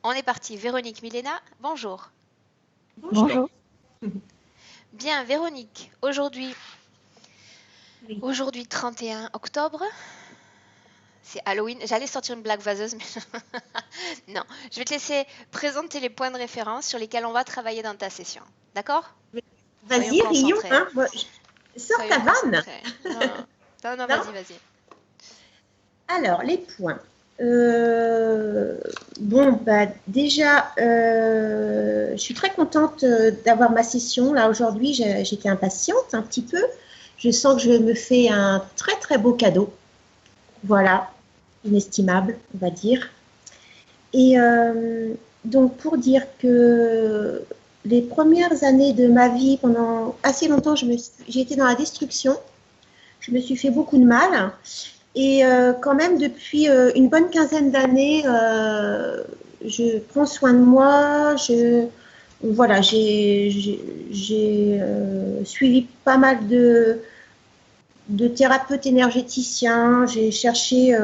On est parti. Véronique Milena, bonjour. Bonjour. Bonjour. Bien, Véronique, aujourd'hui, Oui. aujourd'hui 31 octobre, c'est Halloween. J'allais sortir une blague vaseuse, mais non. Je vais te laisser présenter les points de référence sur lesquels on va travailler dans ta session. D'accord? Soyons Vas-y, rions, concentrés. hein. Sors ta Soyons vanne. concentrés. Non, non, non, Non? vas-y, vas-y. Alors, les points. Bon, bah, déjà, je suis très contente d'avoir ma session. Là, aujourd'hui, j'étais impatiente un petit peu. Je sens que je me fais un très, très beau cadeau. Voilà, inestimable, on va dire. Et donc, pour dire que les premières années de ma vie, pendant assez longtemps, j'ai été dans la destruction. Je me suis fait beaucoup de mal. Et quand même, depuis une bonne quinzaine d'années, je prends soin de moi. Voilà, j'ai suivi pas mal de thérapeutes énergéticiens. J'ai cherché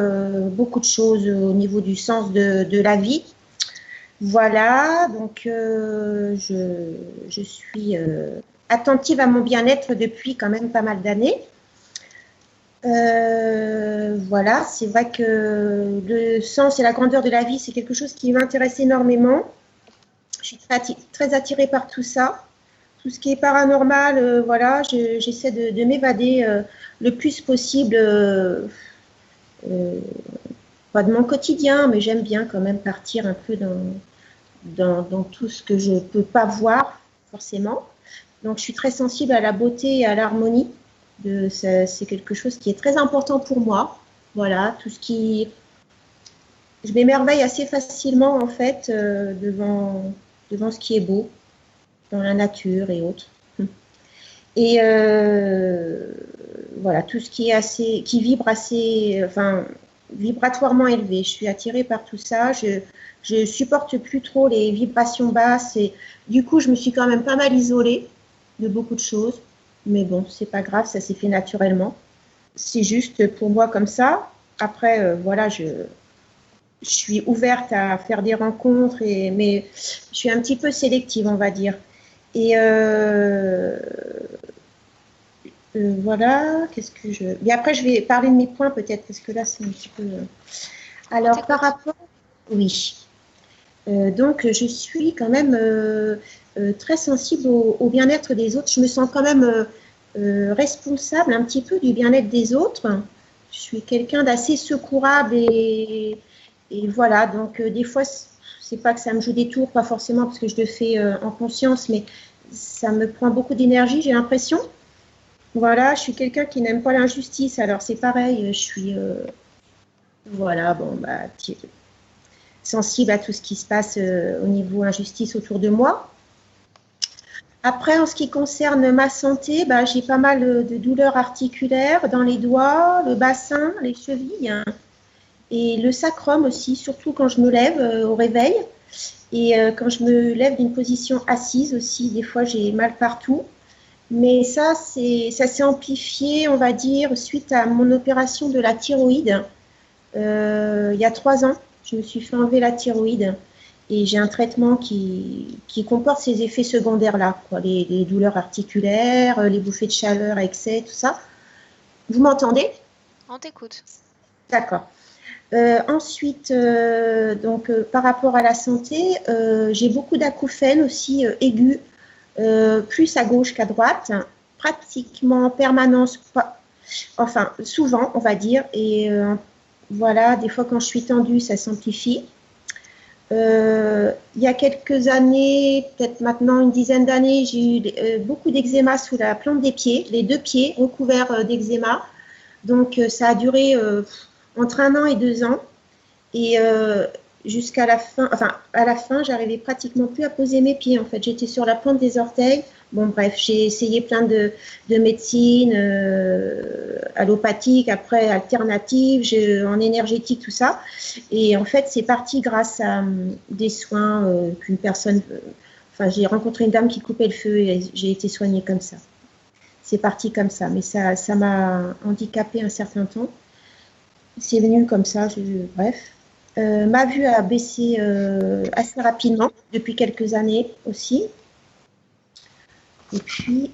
beaucoup de choses au niveau du sens de la vie. Voilà, donc je suis attentive à mon bien-être depuis quand même pas mal d'années. Voilà, c'est vrai que le sens et la grandeur de la vie, c'est quelque chose qui m'intéresse énormément. Je suis très attirée par tout ça. Tout ce qui est paranormal, voilà, j'essaie de m'évader le plus possible, euh, pas de mon quotidien, mais j'aime bien quand même partir un peu dans tout ce que je ne peux pas voir forcément. Donc je suis très sensible à la beauté et à l'harmonie. C'est quelque chose qui est très important pour moi. Voilà, tout ce qui... Je m'émerveille assez facilement en fait devant ce qui est beau dans la nature et autres. Et voilà, tout ce qui est assez, qui vibre assez, enfin, vibratoirement élevé. Je suis attirée par tout ça. Je supporte plus trop les vibrations basses et du coup, je me suis quand même pas mal isolée de beaucoup de choses. Mais bon, c'est pas grave, ça s'est fait naturellement. C'est juste pour moi comme ça. Après, voilà, je suis ouverte à faire des rencontres, mais je suis un petit peu sélective, on va dire. Et voilà, qu'est-ce que je... Et après, je vais parler de mes points peut-être, parce que là, c'est un petit peu... On Alors, par t'écoute. rapport... Oui. Donc, je suis quand même très sensible au bien-être des autres. Je me sens quand même responsable un petit peu du bien-être des autres. Je suis quelqu'un d'assez secourable et voilà. Donc, des fois, c'est pas que ça me joue des tours, pas forcément parce que je le fais en conscience, mais ça me prend beaucoup d'énergie, j'ai l'impression. Voilà, je suis quelqu'un qui n'aime pas l'injustice. Alors, c'est pareil, je suis... voilà, bon, bah, sensible à tout ce qui se passe au niveau injustice autour de moi. Après, en ce qui concerne ma santé, bah, j'ai pas mal de douleurs articulaires dans les doigts, le bassin, les chevilles hein, et le sacrum aussi, surtout quand je me lève au réveil. Et quand je me lève d'une position assise aussi, des fois j'ai mal partout. Mais ça s'est amplifié, on va dire, suite à mon opération de la thyroïde. Il y a 3 ans, je me suis fait enlever la thyroïde et j'ai un traitement qui comporte ces effets secondaires-là, quoi, les douleurs articulaires, les bouffées de chaleur, excès, tout ça. Vous m'entendez? On t'écoute. D'accord. Ensuite, donc, par rapport à la santé, j'ai beaucoup d'acouphènes aussi aigus, plus à gauche qu'à droite, pratiquement en permanence, enfin souvent, on va dire, et voilà, des fois quand je suis tendue, ça s'amplifie. Il y a quelques années, peut-être maintenant une dizaine d'années, j'ai eu beaucoup d'eczéma sous la plante des pieds, les 2 pieds recouverts d'eczéma. Donc ça a duré entre 1 an et 2 ans. Et jusqu'à la fin, enfin à la fin, j'arrivais pratiquement plus à poser mes pieds. En fait, j'étais sur la pointe des orteils. Bon, bref, j'ai essayé plein de médecines allopathiques, après alternatives, en énergétique, tout ça. Et en fait, c'est parti grâce à des soins qu'une personne. Enfin, j'ai rencontré une dame qui coupait le feu et j'ai été soignée comme ça. C'est parti comme ça, mais ça m'a handicapée un certain temps. C'est venu comme ça, bref. Ma vue a baissé assez rapidement depuis quelques années aussi. Et puis,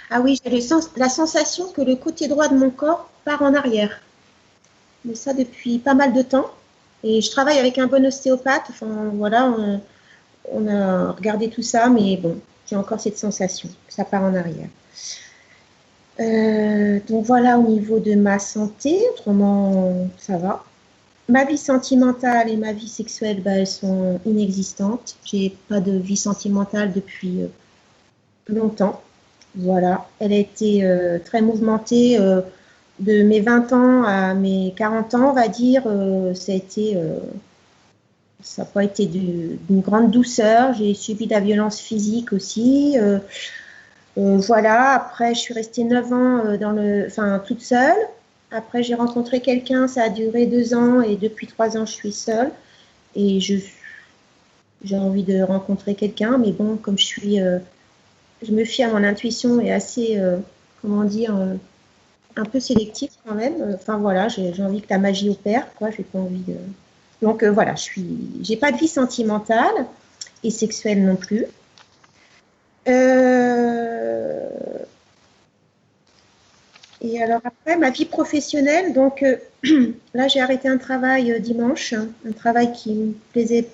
ah oui, j'ai la sensation que le côté droit de mon corps part en arrière. Mais ça depuis pas mal de temps. Et je travaille avec un bon ostéopathe. Enfin, voilà, on a regardé tout ça, mais bon, j'ai encore cette sensation que ça part en arrière. Donc voilà au niveau de ma santé, autrement ça va. Ma vie sentimentale et ma vie sexuelle, bah, elles sont inexistantes. J'ai pas de vie sentimentale depuis longtemps. Voilà, elle a été très mouvementée de mes 20 ans à mes 40 ans, on va dire. Ça n'a pas été d'une grande douceur. J'ai subi de la violence physique aussi. Voilà, après, je suis restée 9 ans toute seule. Après, j'ai rencontré quelqu'un, ça a duré 2 ans et depuis 3 ans, je suis seule. Et j'ai envie de rencontrer quelqu'un, mais bon, comme je me fie à mon intuition et assez, comment dire, un peu sélective quand même. Enfin voilà, j'ai envie que la magie opère, quoi. J'ai pas envie de. Donc voilà, j'ai pas de vie sentimentale et sexuelle non plus. Et alors après, ma vie professionnelle, donc là j'ai arrêté un travail dimanche, un travail qui me plaisait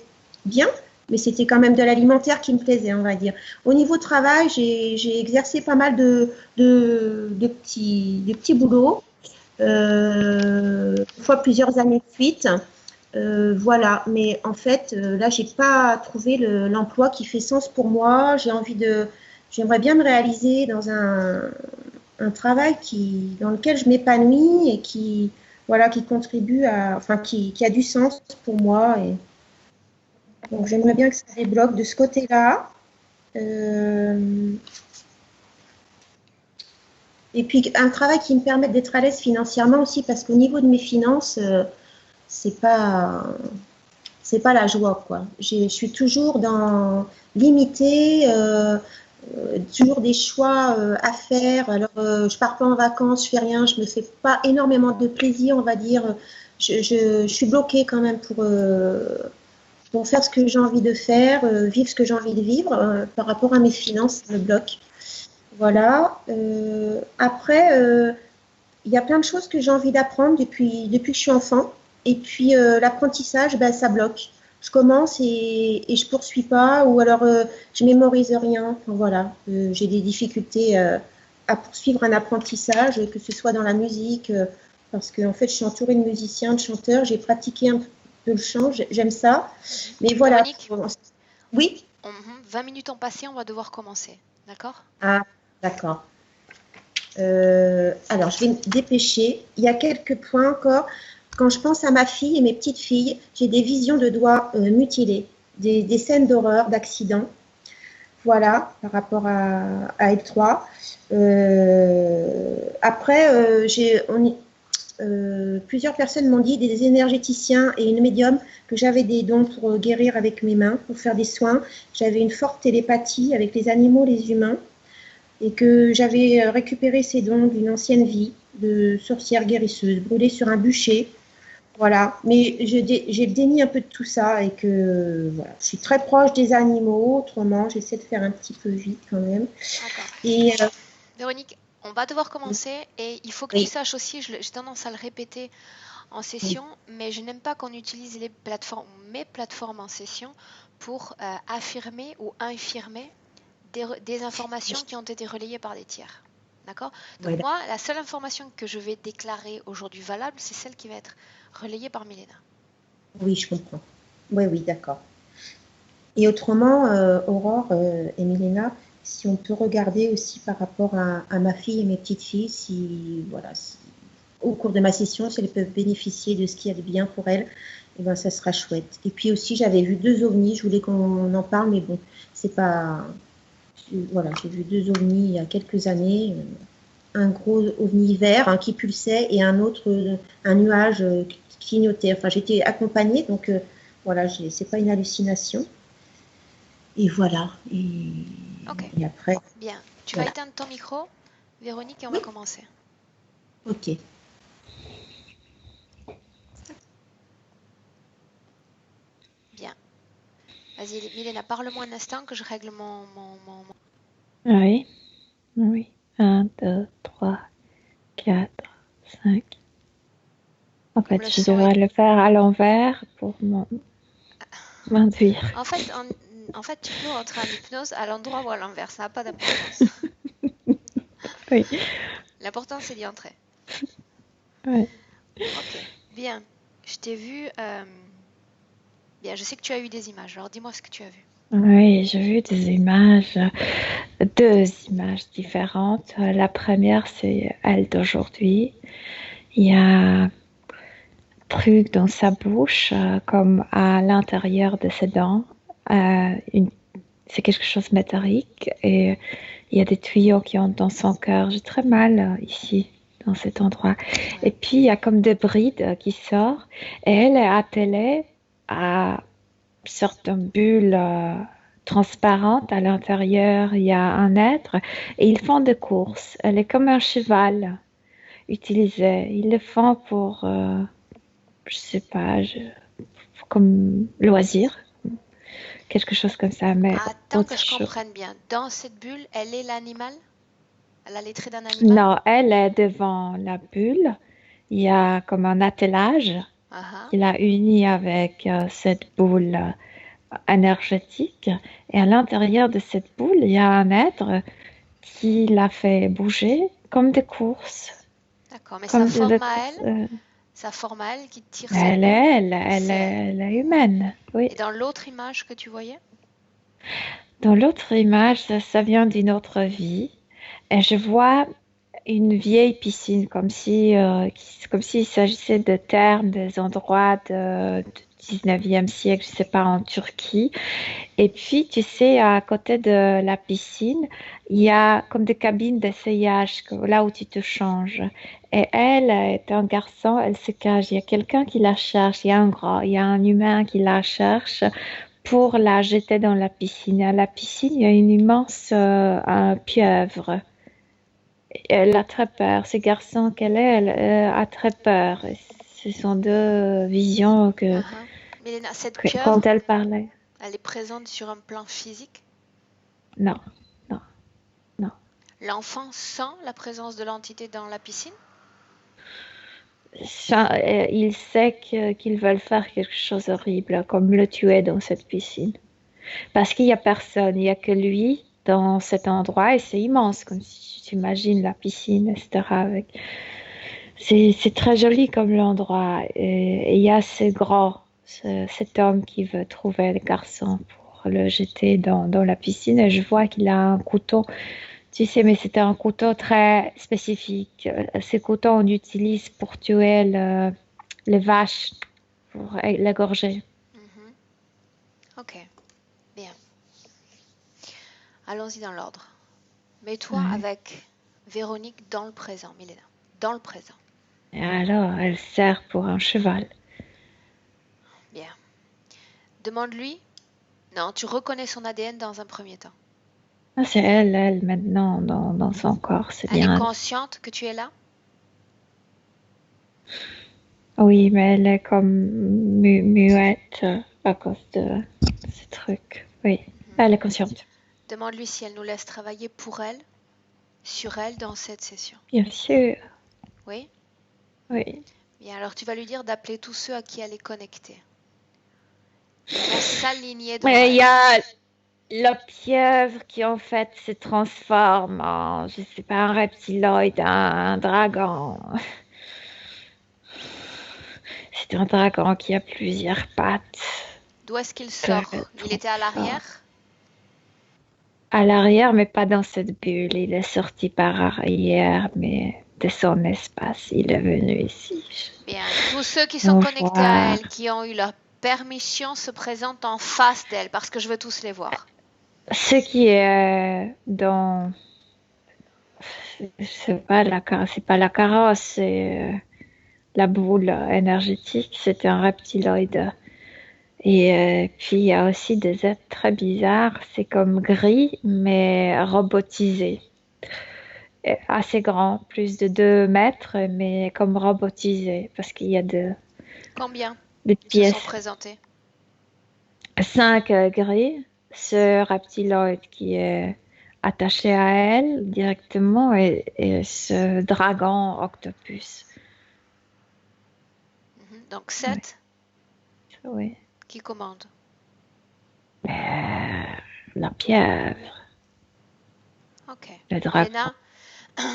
bien, mais c'était quand même de l'alimentaire qui me plaisait, on va dire. Au niveau travail, j'ai exercé pas mal de petits boulots, fois plusieurs années de suite. Voilà, mais en fait, là, j'ai pas trouvé l'emploi qui fait sens pour moi. J'aimerais bien me réaliser dans un travail dans lequel je m'épanouis et voilà, qui contribue enfin, qui a du sens pour moi. Et donc, j'aimerais bien que ça débloque de ce côté-là. Et puis, un travail qui me permette d'être à l'aise financièrement aussi, parce qu'au niveau de mes finances, c'est pas, c'est pas la joie, quoi. Je suis toujours limitée, toujours des choix à faire. Alors, je pars pas en vacances, je fais rien, je me fais pas énormément de plaisir, on va dire. Je suis bloquée quand même pour faire ce que j'ai envie de faire, vivre ce que j'ai envie de vivre. Par rapport à mes finances, ça me bloque. Voilà. Après, il y a plein de choses que j'ai envie d'apprendre depuis que je suis enfant. Et puis l'apprentissage, ben, ça bloque. Je commence et je poursuis pas, ou alors je mémorise rien. Enfin, voilà, j'ai des difficultés à poursuivre un apprentissage, que ce soit dans la musique, parce que en fait, je suis entourée de musiciens, de chanteurs. J'ai pratiqué un peu le chant, j'aime ça. Mais voilà. Véronique, Oui. 20 minutes ont passé, on va devoir commencer. D'accord? Ah, d'accord. Alors, je vais me dépêcher. Il y a quelques points encore. Quand je pense à ma fille et mes petites filles, j'ai des visions de doigts mutilés, des scènes d'horreur, d'accidents. Voilà, par rapport à L3. Après, plusieurs personnes m'ont dit, des énergéticiens et une médium, que j'avais des dons pour guérir avec mes mains, pour faire des soins. J'avais une forte télépathie avec les animaux, les humains, et que j'avais récupéré ces dons d'une ancienne vie de sorcière guérisseuse, brûlée sur un bûcher. Voilà, mais j'ai le déni un peu de tout ça et que voilà, je suis très proche des animaux, autrement j'essaie de faire un petit peu vite quand même. D'accord. Et Véronique, on va devoir commencer et il faut que tu saches aussi, j'ai tendance à le répéter en session, mais je n'aime pas qu'on utilise mes plateformes en session pour affirmer ou infirmer des informations qui ont été relayées par des tiers. D'accord? Donc moi, la seule information que je vais déclarer aujourd'hui valable, c'est celle qui va être relayée par Milena. Oui, je comprends. Oui, oui, d'accord. Et autrement, Aurore et Milena, si on peut regarder aussi par rapport à ma fille et mes petites filles, voilà, au cours de ma session, si elles peuvent bénéficier de ce qu'il y a de bien pour elles, et ben, ça sera chouette. Et puis aussi, j'avais vu 2 ovnis, je voulais qu'on en parle, mais bon, c'est pas. Voilà, j'ai vu 2 ovnis il y a quelques années. Un gros ovni vert qui pulsait et un autre, un nuage qui clignotait. Enfin, j'étais accompagnée, donc voilà, c'est pas une hallucination. Et voilà. Et après. Bien. Tu vas éteindre ton micro, Véronique, et on va commencer. Ok. Vas-y, Milena, parle-moi un instant que je règle Oui, oui. 1, 2, 3, 4, 5. En Comme fait, le je son est... devrais le faire à l'envers pour m'induire. En fait, tu peux entrer en hypnose à l'endroit ou à l'envers, ça n'a pas d'importance. Oui, L'important, c'est d'y entrer. oui. Ok, bien. Je t'ai vu. Bien, je sais que tu as eu des images. Alors, dis-moi ce que tu as vu. Oui, j'ai vu des images, deux images différentes. La première, c'est elle d'aujourd'hui. Il y a un truc dans sa bouche, comme à l'intérieur de ses dents. Une C'est quelque chose de métallique et il y a des tuyaux qui entrent dans son cœur. J'ai très mal ici, dans cet endroit. Et Ouais. puis, il y a comme des brides qui sortent et elle est attelée à une sorte de bulle transparente. À l'intérieur, il y a un être et ils font des courses. Elle est comme un cheval utilisé. Ils le font pour, je sais pas, comme loisir, quelque chose comme ça, mais Attends que autre je chose. comprenne bien. Dans cette bulle, elle est l'animal? Elle a les traits d'un animal? Non, elle est devant la bulle. Il y a comme un attelage Ah ah. qui l'a uni avec cette boule énergétique. Et à l'intérieur de cette boule, il y a un être qui l'a fait bouger comme des courses. D'accord, mais Comme de la course. sa forme à elle qui tire cette Elle boule, est, elle, elle c'est est, elle. elle est humaine. Oui. Et dans l'autre image que tu voyais? Dans l'autre image, ça vient d'une autre vie. Et je vois une vieille piscine, comme s'il s'agissait de termes des endroits du 19e siècle, je sais pas, en Turquie. Et puis, tu sais, à côté de la piscine, il y a comme des cabines d'essayage, là où tu te changes. Et elle est un garçon, elle se cache. Il y a quelqu'un qui la cherche, il y a un humain qui la cherche pour la jeter dans la piscine. À la piscine, il y a une immense un pieuvre. Elle a très peur. Ce garçon qu'elle est, elle a très peur. Et ce sont deux visions Ah ah. Mélina, cette quand pieuvre, elle parlait. elle est présente sur un plan physique. Non, non, non. L'enfant sent la présence de l'entité dans la piscine. Il sait qu'ils veulent faire quelque chose d'horrible, comme le tuer dans cette piscine. Parce qu'il n'y a personne, il n'y a que lui dans cet endroit et c'est immense, comme si tu imagines la piscine, etc. C'est très joli comme l'endroit. Et il y a cet homme qui veut trouver le garçon pour le jeter dans la piscine. Et je vois qu'il a un couteau. Tu sais, mais c'était un couteau très spécifique. Ces couteaux, on utilise pour tuer les vaches, pour l'égorger. Mhm. Ok, bien. Allons-y dans l'ordre. Mets-toi Ouais. avec Véronique dans le présent, Milena. Dans le présent. Et alors, elle sert pour un cheval. Bien. Demande-lui. Non, tu reconnais son ADN dans un premier temps. Ah, c'est elle, maintenant, dans son corps, c'est Elle est bien elle. consciente que tu es là? Oui, mais elle est comme muette à cause de ce truc. Oui, Mhm. elle est consciente. Demande-lui si elle nous laisse travailler pour elle, sur elle, dans cette session. Bien sûr, Oui? oui. Bien, alors tu vas lui dire d'appeler tous ceux à qui elle est connectée. Ils vont s'aligner devant Mais il elle. y a la pieuvre qui en fait se transforme en, je sais pas, un reptiloïde, un dragon. C'est un dragon qui a plusieurs pattes. D'où est-ce qu'il Se sort? Il était à transforme. l'arrière? À l'arrière, mais pas dans cette bulle. Il est sorti par arrière, mais de son espace. Il est venu ici. Bien, tous ceux qui sont On connectés à voit elle, qui ont eu leur permission, se présentent en face d'elle parce que je veux tous les voir. ce qui est dans, c'est pas la carrosse, c'est la boule énergétique. C'est un reptiloïde. Et puis il y a aussi des êtres très bizarres. C'est comme gris, mais robotisé. Assez grand, plus de 2 mètres, mais comme robotisé, parce qu'il y a Combien des se sont pièces. présentés? 5 gris, ce reptiloïde qui est attaché à elle directement et ce dragon octopus. Donc Oui, 7, oui. qui commande? La pieuvre, Ok. le dragon. Milena,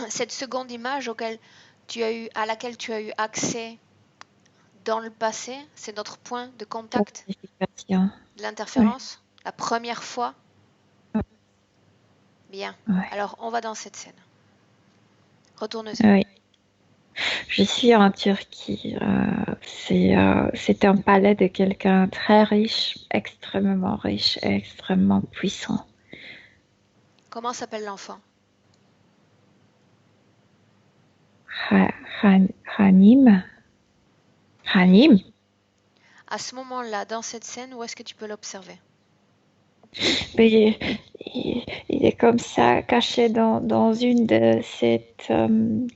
cette seconde image à laquelle tu as eu accès dans le passé, c'est notre point de contact Identification. de Oui, l'interférence? La première fois? Bien. oui, Alors, on va dans cette scène. Retourne-y. oui. Je suis en Turquie. C'est un palais de quelqu'un très riche, extrêmement riche et extrêmement puissant. Comment s'appelle l'enfant? Hanim. Hanim. À ce moment-là, dans cette scène, où est-ce que tu peux l'observer? Mais il est comme ça, caché dans une de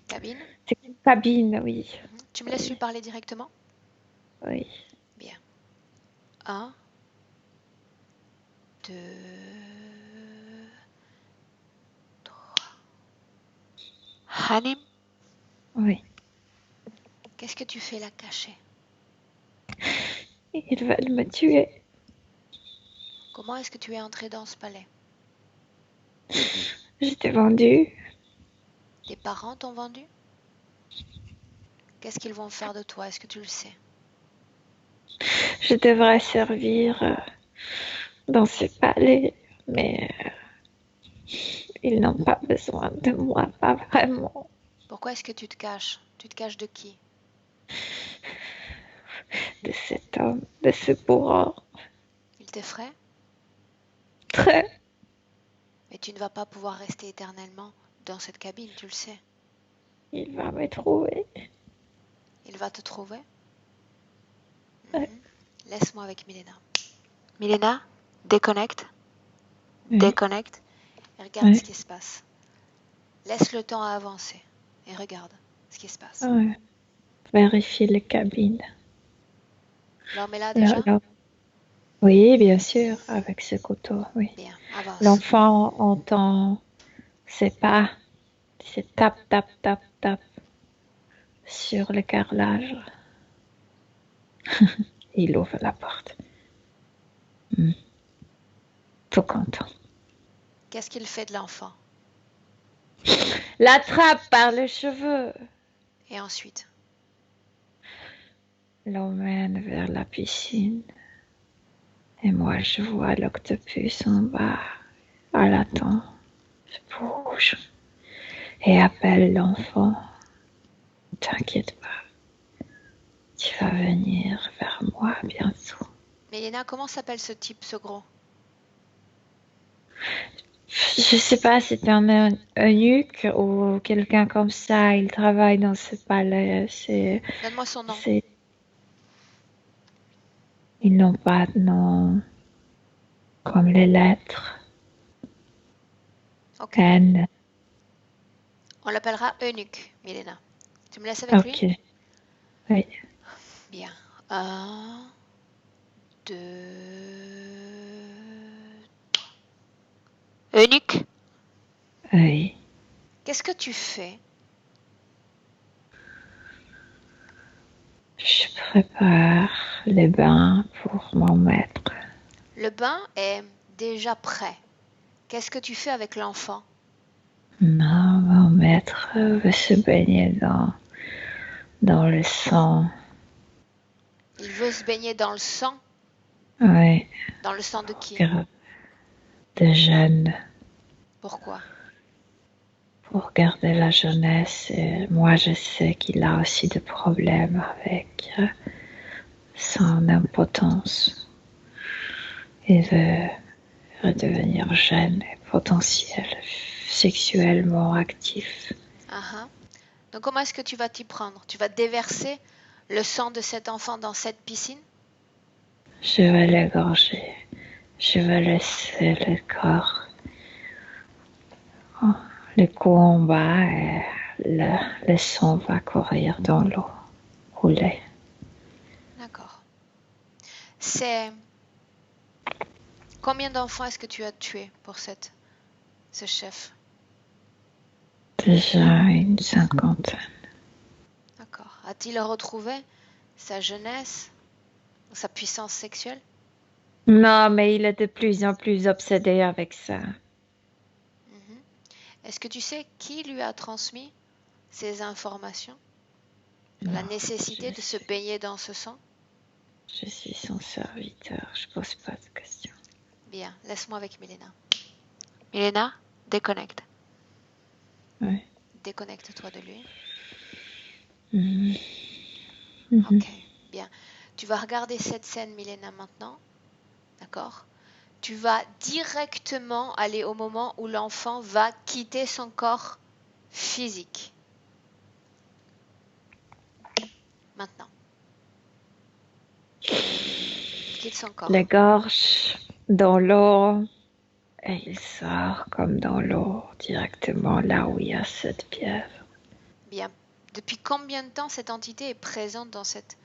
Cabine? ces cabines, oui. Tu me laisses lui Oui, parler directement? oui. Bien. 1, 2, 3. Hanim, Oui. qu'est-ce que tu fais là caché? Ils veulent me tuer. Comment est-ce que tu es entré dans ce palais? J'étais vendue. Tes parents t'ont vendu? Qu'est-ce qu'ils vont faire de toi? Est-ce que tu le sais? Je devrais servir dans ce palais, mais ils n'ont pas besoin de moi, pas vraiment. Pourquoi est-ce que tu te caches? Tu te caches de qui? De cet homme, de ce bourreau. Il t'effraie? Très. Mais tu ne vas pas pouvoir rester éternellement dans cette cabine, tu le sais. Il va me trouver. Il va te trouver? Ouais. Laisse-moi avec Milena. Milena, déconnecte, Oui. déconnecte et regarde ce Oui. qui se passe. Laisse le temps avancer et regarde ce qui se passe. Ouais. Vérifier les cabines. L'homme est là Là, déjà? là. Oui, bien sûr, avec ce couteau, oui. Bien, avance. L'enfant entend ses pas, c'est tape, tape, tape, tape sur le carrelage. Il ouvre la porte. Tout content. Qu'est-ce qu'il fait de l'enfant? L'attrape par les cheveux. Et ensuite? L'emmène vers la piscine. Et moi, je vois l'octopus en bas. À l'attend. Je bouge. Et appelle l'enfant. Ne t'inquiète pas. Tu vas venir vers moi bientôt. Milena, comment s'appelle ce type, ce gros? Je sais pas si c'est un eunuque ou quelqu'un comme ça. Il travaille dans ce palais. Donne-moi son nom. Ils n'ont pas de nom comme les lettres. Ok. N. On l'appellera eunuque, Milena. Tu me laisses avec lui? Ok. Oui. Bien. 1, 2, 3. Eunuque, Oui. qu'est-ce que tu fais? Je prépare les bains pour mon maître. Le bain est déjà prêt. Qu'est-ce que tu fais avec l'enfant? Non, mon maître veut se baigner dans le sang. Il veut se baigner dans le sang. Oui. Dans le sang de qui? De jeune. Pourquoi? Pour garder la jeunesse. Et moi, je sais qu'il a aussi des problèmes avec son impotence. Il veut redevenir jeune et potentiel, sexuellement actif. Uh-huh. Donc comment est-ce que tu vas t'y prendre? Tu vas déverser le sang de cet enfant dans cette piscine? Je vais l'égorger. Je vais laisser le corps, le cou en bas et le sang va courir dans l'eau, couler. D'accord. C'est Combien d'enfants est-ce que tu as tués pour ce chef? Déjà une cinquantaine. D'accord. A-t-il retrouvé sa jeunesse, sa puissance sexuelle? Non, mais il est de plus en plus obsédé avec ça. Mhm. Est-ce que tu sais qui lui a transmis ces informations? La Non, nécessité de se baigner dans ce sang? je suis son serviteur, je pose pas de questions. Bien, laisse-moi avec Milena. Milena, déconnecte. Ouais. Déconnecte-toi de lui. Mhm. Mhm. Ok, bien. Tu vas regarder cette scène, Milena, maintenant. D'accord? Tu vas directement aller au moment où l'enfant va quitter son corps physique. Maintenant. Quitte son corps. La gorge dans l'eau, et il sort comme dans l'eau, directement là où il y a cette pierre. Bien. Depuis combien de temps cette entité est présente dans cette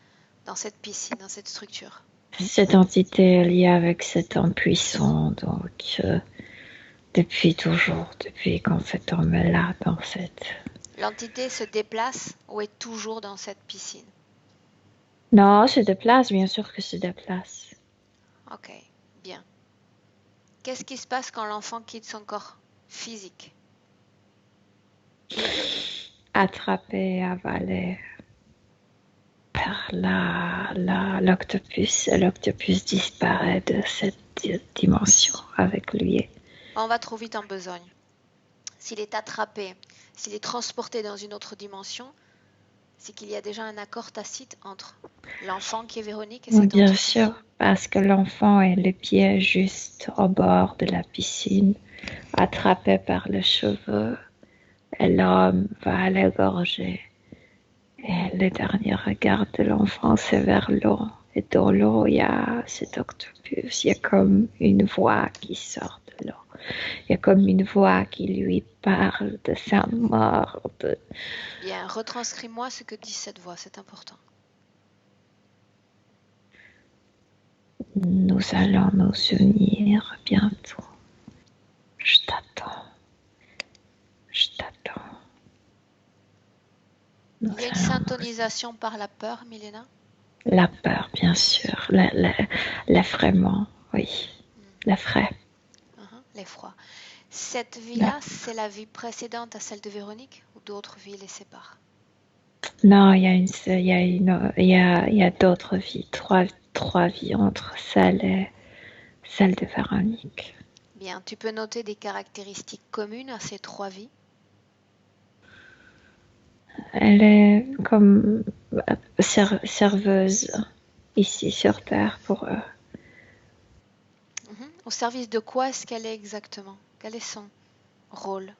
piscine, dans cette structure? Cette entité est liée avec cet homme puissant, donc depuis toujours, depuis quand cet homme est là dans cette... L'entité se déplace ou est toujours dans cette piscine? Non, se déplace, bien sûr que se déplace. Ok, bien. Qu'est-ce qui se passe quand l'enfant quitte son corps physique? Attrapé, avalé par l'octopus. L'octopus disparaît de cette dimension avec lui. On va trop vite en besogne. S'il est attrapé, s'il est transporté dans une autre dimension, c'est qu'il y a déjà un accord tacite entre l'enfant qui est Véronique et cette Bien entité. sûr, parce que l'enfant est le pied juste au bord de la piscine, attrapé par les cheveux, et l'homme va l'égorger. Et le dernier regard de l'enfant, c'est vers l'eau. Et dans l'eau, il y a cet octopus. Il y a comme une voix qui sort de l'eau. Il y a comme une voix qui lui parle de sa mort. Bien, retranscris-moi ce que dit cette voix, c'est important. Nous allons nous unir bientôt. Je t'attends. Je t'attends. Il y a une syntonisation par la peur, Milena? La peur, bien sûr. L'effraiement, oui. L'effraie. L'effroi. Cette vie-là, c'est la vie précédente à celle de Véronique ou d'autres vies les séparent? Non, il y a d'autres vies, trois vies entre celle et celle de Véronique. Bien, tu peux noter des caractéristiques communes à ces trois vies? Elle est comme serveuse ici sur Terre pour eux. Au service de quoi est-ce qu'elle est exactement? Quel est son rôle?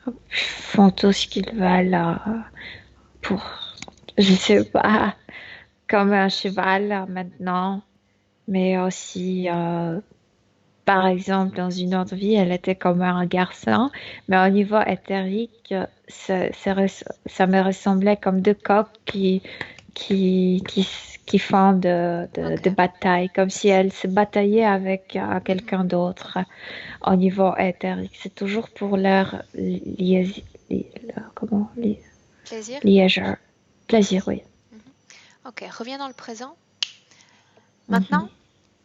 Ils font tout ce qu'ils veulent pour, je sais pas, comme un cheval maintenant, mais aussi, par exemple, dans une autre vie, elle était comme un garçon, mais au niveau éthérique, ça me ressemblait comme deux coqs qui font de bataille, comme si elle se bataillait avec quelqu'un d'autre au niveau éthérique. C'est toujours pour leur Plaisir? Plaisir, oui. Ok, reviens dans le présent. Maintenant,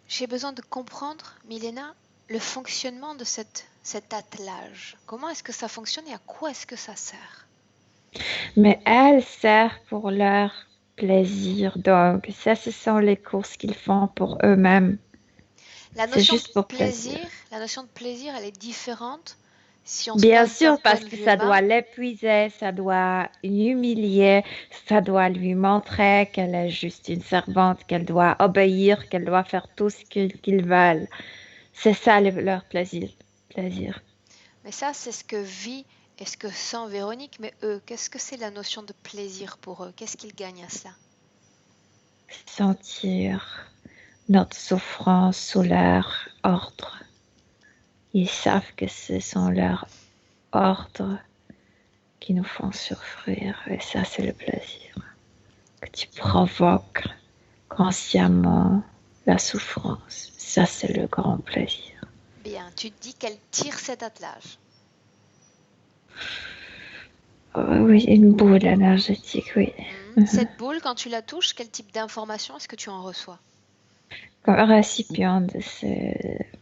j'ai besoin de comprendre, Milena, le fonctionnement de cet attelage. Comment est-ce que ça fonctionne et à quoi est-ce que ça sert? Mais elle sert pour leur plaisir. Donc, ça, ce sont les courses qu'ils font pour eux-mêmes. La C'est notion juste pour de plaisir. la notion de plaisir, elle est différente si on se Bien place d'un sûr, point parce de que vue ça humain. doit l'épuiser, ça doit l'humilier, ça doit lui montrer qu'elle est juste une servante, qu'elle doit obéir, qu'elle doit faire tout ce qu'ils veulent. C'est ça leur plaisir. Mais ça, c'est ce que vit et ce que sent Véronique. Mais eux, qu'est-ce que c'est la notion de plaisir pour eux? Qu'est-ce qu'ils gagnent à cela? Sentir notre souffrance sous leur ordre. Ils savent que ce sont leurs ordres qui nous font souffrir. Et ça, c'est le plaisir que tu provoques consciemment la souffrance. Ça, c'est le grand plaisir. Bien, tu te dis qu'elle tire cet attelage. Oui, une boule énergétique, oui. Cette boule, quand tu la touches, quel type d'information est-ce que tu en reçois? Comme un récipient de ce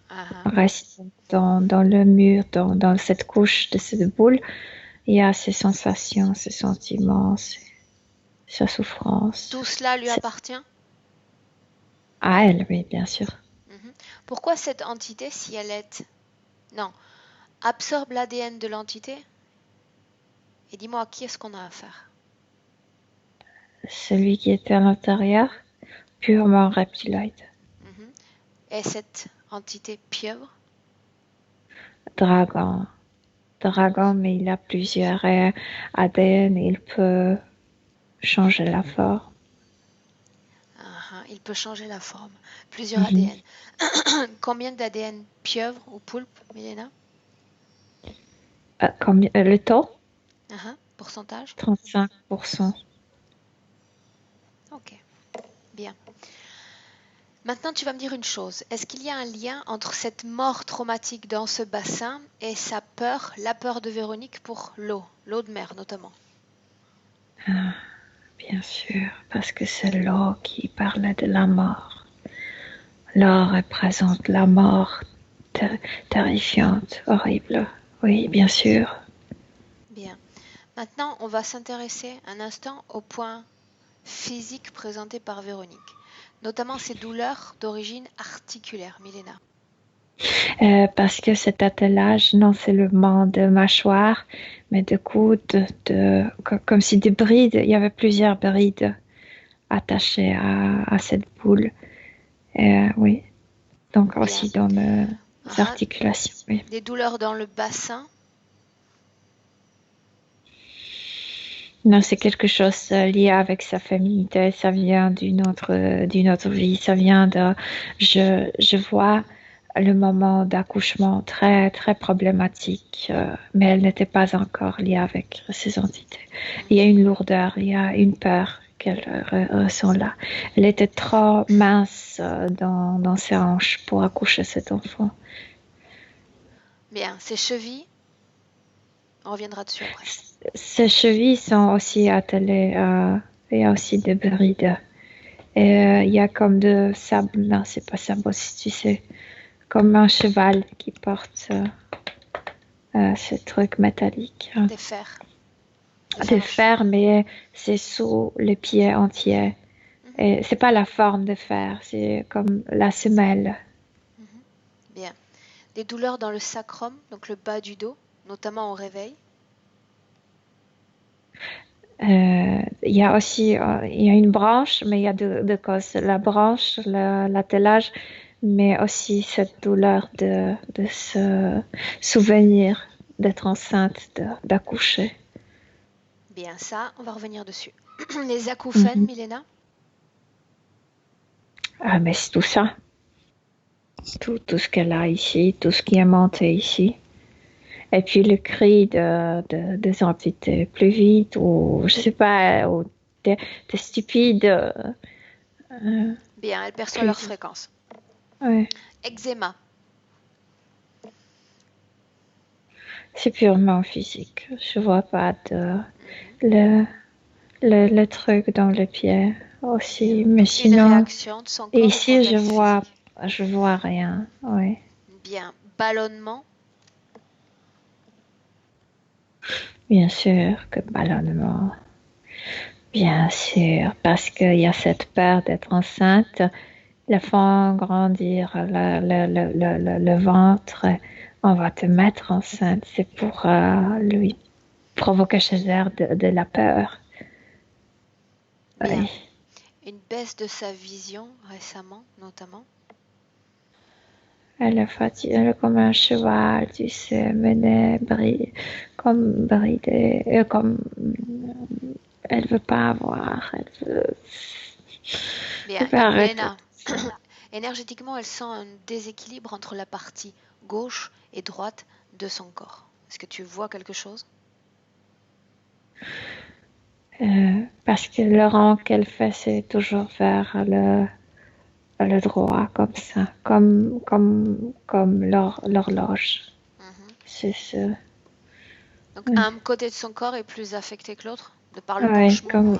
Ah, récipient dans le mur, dans cette couche de cette boule, il y a ses sensations, ses sentiments, sa souffrance. tout cela lui C'est appartient? à elle, oui, bien sûr. Pourquoi cette entité, si elle est... Non, absorbe l'ADN de l'entité et dis-moi à qui est-ce qu'on a affaire? Celui qui était à l'intérieur, purement reptiloïde. Et cette entité pieuvre? Dragon. Dragon, mais il a plusieurs ADN et il peut changer la forme. Il peut changer la forme. Plusieurs ADN. Combien d'ADN pieuvre ou poulpe, Milena? Le taux, Pourcentage? 35%. Ok, bien. Maintenant, tu vas me dire une chose. Est-ce qu'il y a un lien entre cette mort traumatique dans ce bassin et sa peur, la peur de Véronique pour l'eau de mer notamment? Bien sûr, parce que c'est l'eau qui parlait de la mort. L'eau représente la mort terrifiante, horrible. Oui, bien sûr. Bien. Maintenant, on va s'intéresser un instant au point physique présenté par Véronique, notamment ses douleurs d'origine articulaire, Milena. Parce que cet attelage, non seulement de mâchoire, mais de coude, comme si des brides, il y avait plusieurs brides attachées à cette boule. Oui, donc Bien. aussi dans les articulations. Oui. Des douleurs dans le bassin? Non, c'est quelque chose lié avec sa féminité, ça vient d'une autre vie, ça vient de, je vois le moment d'accouchement très, très problématique, mais elle n'était pas encore liée avec ces entités. Il y a une lourdeur, il y a une peur qu'elle ressent là. Elle était trop mince dans ses hanches pour accoucher cet enfant. Bien. Ses chevilles? On reviendra dessus après. Ses chevilles sont aussi attelées, il y a aussi des brides. Et il y a comme de sable, non, c'est pas sable aussi, tu sais, comme un cheval qui porte ce truc métallique. Des fers. Des fers, mais c'est sous le pied entier. Et c'est pas la forme de fer, c'est comme la semelle. Bien. Des douleurs dans le sacrum, donc le bas du dos, notamment au réveil. Il y a aussi il y a une branche, mais il y a deux causes. La branche, l'attelage, mais aussi cette douleur de se souvenir d'être enceinte, d'accoucher. Bien, ça, on va revenir dessus. Les acouphènes, Milena? Ah, mais c'est tout ça. Tout ce qu'elle a ici, tout ce qui est monté ici. Et puis le cri des entités plus vite, ou je sais pas, ou t'es stupide. Bien, elle perçoit leur fréquence. Ouais. Eczéma. C'est purement physique. Je vois pas le truc dans le pied aussi, mais sinon. Une réaction de son corps Et au ici, contact physique. je vois rien. Ouais. Bien, ballonnement. Bien sûr que ballonnement. Bien sûr, parce qu'il y a cette peur d'être enceinte, le font grandir le ventre. On va te mettre enceinte. C'est pour lui provoquer chez elle de la peur. Bien. Oui. Une baisse de sa vision récemment, notamment. Elle est fatiguée comme un cheval, tu sais, menée, comme bridée, comme elle veut pas avoir, elle veut. Bien, Milena. Énergétiquement, elle sent un déséquilibre entre la partie gauche et droite de son corps. Est-ce que tu vois quelque chose? Parce que le rang qu'elle fait, c'est toujours vers pas le droit comme ça, comme l'horloge. C'est ça. Donc, un côté de son corps est plus affecté que l'autre, de par le Ouais, penchement. comme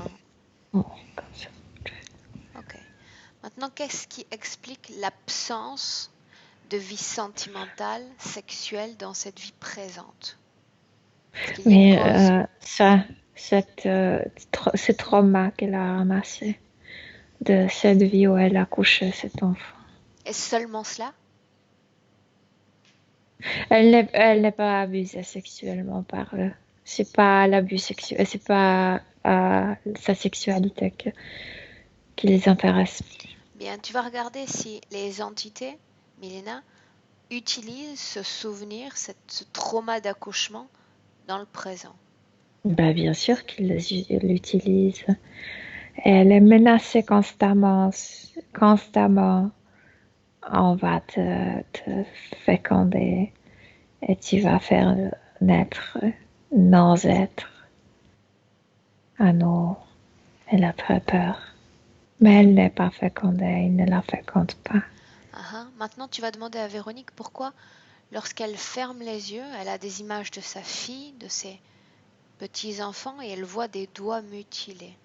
ça. Ok. Maintenant, qu'est-ce qui explique l'absence de vie sentimentale, sexuelle dans cette vie présente? Est-ce qu'il y a une cause? Ce trauma qu'elle a ramassé de cette vie où elle a couché cet enfant. Est-ce seulement cela? Elle n'est pas abusée sexuellement par eux. C'est pas l'abus sexuel, c'est pas sa sexualité qui les intéresse. Bien, tu vas regarder si les entités, Milena, utilisent ce souvenir, ce trauma d'accouchement dans le présent. Bah, bien sûr qu'ils l'utilisent. Elle est menacée constamment. On va te féconder et tu vas faire naître nos êtres. Ah non, elle a très peur. Mais elle n'est pas fécondée, il ne la féconde pas. Maintenant, tu vas demander à Véronique pourquoi, lorsqu'elle ferme les yeux, elle a des images de sa fille, de ses petits-enfants, et elle voit des doigts mutilés.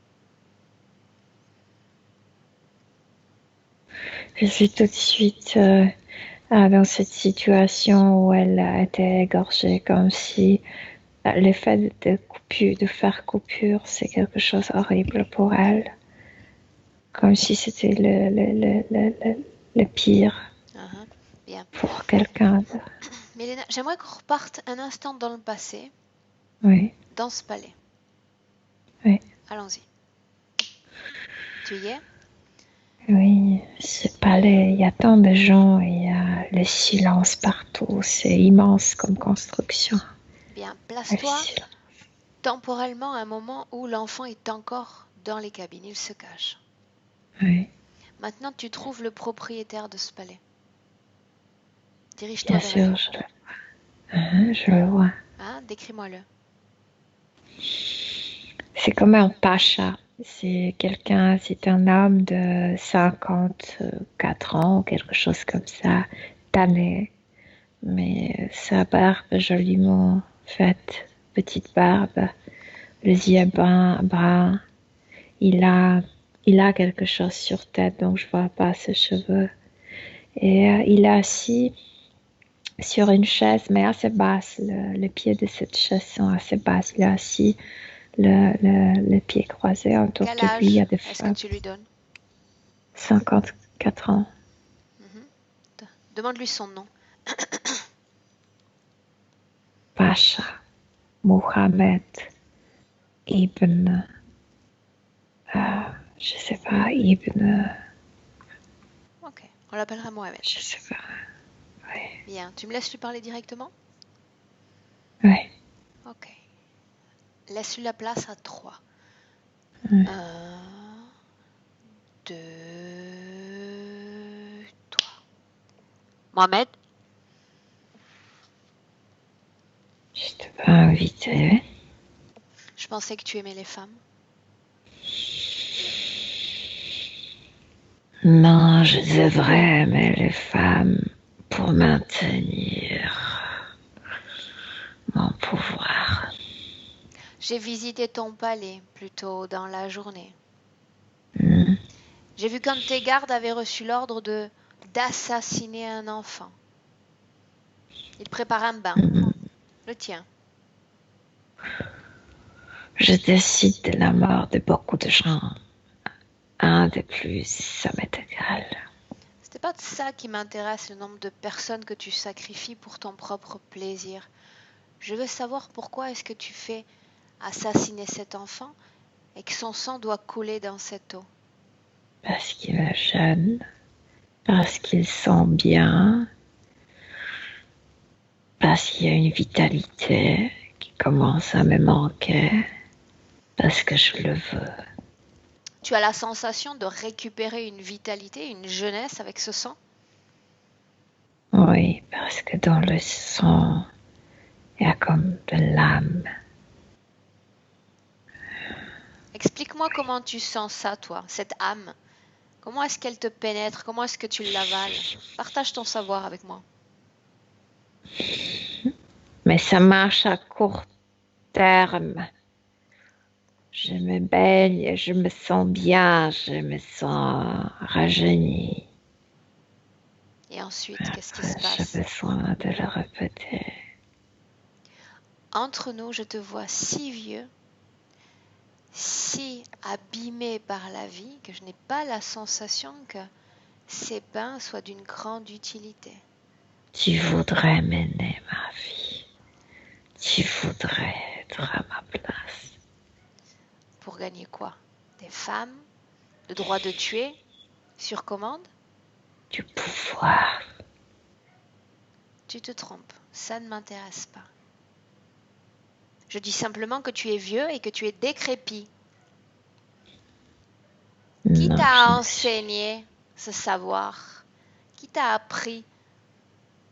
Je suis tout de suite dans cette situation où elle a été égorgée, comme si l'effet de faire coupure, c'est quelque chose d'horrible pour elle. Comme si c'était le pire Bien. pour quelqu'un. Mélena, j'aimerais qu'on reparte un instant dans le passé, Oui. dans ce palais. Oui. Allons-y. Tu y es? Oui, ce palais, il y a tant de gens, il y a le silence partout, c'est immense comme construction. Bien, place-toi temporellement à un moment où l'enfant est encore dans les cabines, il se cache. Oui. Maintenant, tu trouves le propriétaire de ce palais. Dirige-toi Bien vers sûr, lui. Je le vois. Décris-moi-le. C'est comme un pacha. C'est un homme de 54 ans, quelque chose comme ça, tanné. Mais sa barbe joliment faite, petite barbe, les yeux bruns. Il a quelque chose sur tête, donc je vois pas ses cheveux. Et il est assis sur une chaise, mais assez basse. Les pieds de cette chaise sont assez basses. Il est assis, le pied croisé autour Quel de âge lui. Il y a des est-ce femmes. que tu lui donnes? 54 ans. Demande-lui son nom. Pacha Mohamed Ibn. Je sais pas, Ibn. Ok, on l'appellera Mohamed. Je sais pas. Ouais. Bien, tu me laisses lui parler directement? Oui. Ok. Laisse-lui la place à 3. 1, 2, 3. Mohamed? Je t'ai pas invité. Je pensais que tu aimais les femmes. Non, je devrais aimer les femmes pour maintenir mon pouvoir. J'ai visité ton palais plus tôt dans la journée. J'ai vu qu'un de tes gardes avait reçu l'ordre d'assassiner un enfant. Il prépare un bain. Le tien. Je décide de la mort de beaucoup de gens. Un de plus, ça m'est égal. C'était pas de ça qui m'intéresse, le nombre de personnes que tu sacrifies pour ton propre plaisir. Je veux savoir pourquoi est-ce que tu fais assassiner cet enfant et que son sang doit couler dans cette eau. Parce qu'il est jeune, parce qu'il sent bien, parce qu'il y a une vitalité qui commence à me manquer, parce que je le veux. Tu as la sensation de récupérer une vitalité, une jeunesse avec ce sang? Oui, parce que dans le sang, il y a comme de l'âme. Explique-moi comment tu sens ça, toi, cette âme. Comment est-ce qu'elle te pénètre? Comment est-ce que tu l'avales? Partage ton savoir avec moi. Mais ça marche à court terme. Je me baigne, je me sens bien, je me sens rajeunie. Et ensuite, qu'est-ce qui se Après, j'ai passe? besoin de le répéter. Entre nous, je te vois si vieux, si abîmé par la vie, que je n'ai pas la sensation que ces bains soient d'une grande utilité. Tu voudrais mener ma vie. Tu voudrais être à ma place. Pour gagner quoi? Des femmes? Le droit de tuer? Sur commande? Du pouvoir. Tu te trompes, ça ne m'intéresse pas. Je dis simplement que tu es vieux et que tu es décrépit. Qui Non, t'a je enseigné ce savoir? Qui t'a appris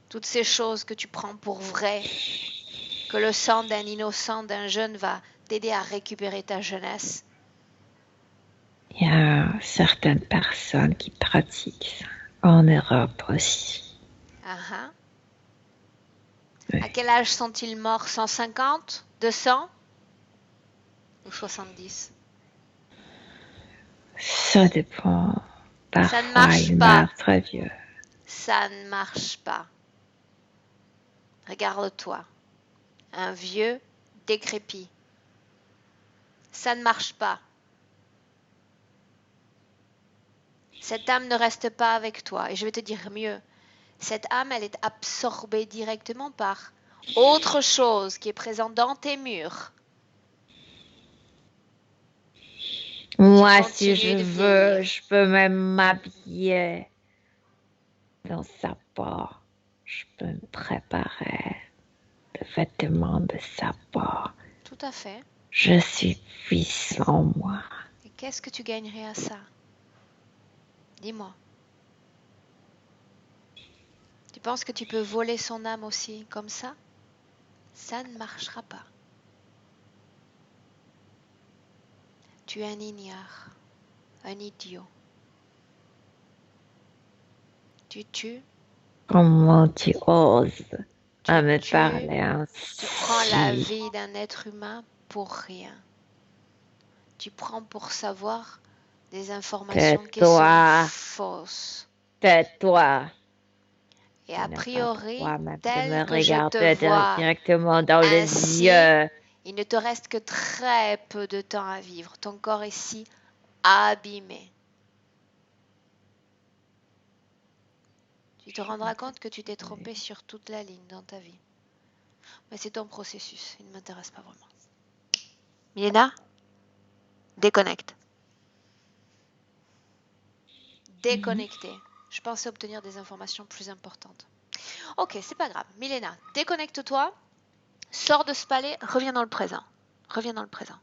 toutes ces choses que tu prends pour vraies? Que le sang d'un innocent, d'un jeune va t'aider à récupérer ta jeunesse? Il y a certaines personnes qui pratiquent ça. En Europe aussi. Ah ah. Oui. À quel âge sont-ils morts? 150? 200? Ou 70? Ça dépend. Ça ne Parfois, marche ils pas. meurent très vieux. Ça ne marche pas. Regarde-toi. Un vieux décrépit. Ça ne marche pas. Cette âme ne reste pas avec toi. Et je vais te dire mieux. Cette âme, elle est absorbée directement par autre chose qui est présent dans tes murs. Moi, si continues je de veux, vieillir. je peux même m'habiller dans sa peau. Je peux me préparer de vêtements de sa peau. Tout à fait. Je suis puissant, moi. Et qu'est-ce que tu gagnerais à ça? Dis-moi. Tu penses que tu peux voler son âme aussi comme ça? Ça ne marchera pas. Tu es un ignare, un idiot. Tu tues, Comment tu oses tu à me tues, parler tu prends la ainsi? vie d'un être humain pour rien. Tu prends pour savoir des informations qui sont Tais-toi, fausses. tais-toi. Et Tu a n'as pas le priori, droit même de tel me que je te regarder vois directement dans les ainsi, yeux. il ne te reste que très peu de temps à vivre. Ton corps est si abîmé. Tu te rendras compte que tu t'es trompé sur toute la ligne dans ta vie. Mais c'est ton processus, il ne m'intéresse pas vraiment. Milena, déconnecte. Déconnecter. Je pensais obtenir des informations plus importantes. Ok, c'est pas grave. Milena, déconnecte-toi, sors de ce palais, reviens dans le présent. Reviens dans le présent.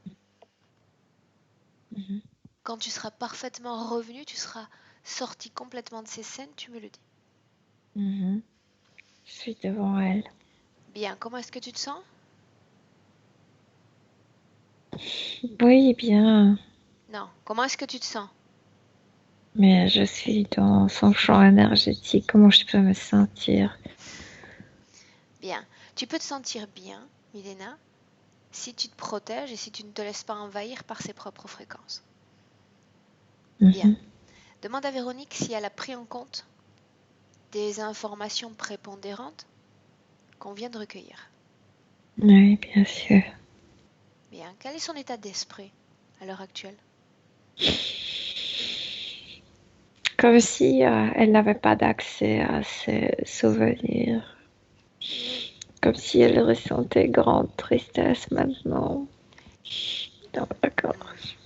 Quand tu seras parfaitement revenu, tu seras sorti complètement de ces scènes, tu me le dis. Je suis devant elle. Bien, comment est-ce que tu te sens? Oui, bien. Non, comment est-ce que tu te sens? Mais je suis dans son champ énergétique. Comment je peux me sentir? Bien, tu peux te sentir bien, Milena, si tu te protèges et si tu ne te laisses pas envahir par ses propres fréquences. Bien. Demande à Véronique si elle a pris en compte des informations prépondérantes qu'on vient de recueillir. Oui, bien sûr. Bien. Quel est son état d'esprit à l'heure actuelle? Comme si elle n'avait pas d'accès à ses souvenirs. Comme si elle ressentait grande tristesse maintenant dans la gorge.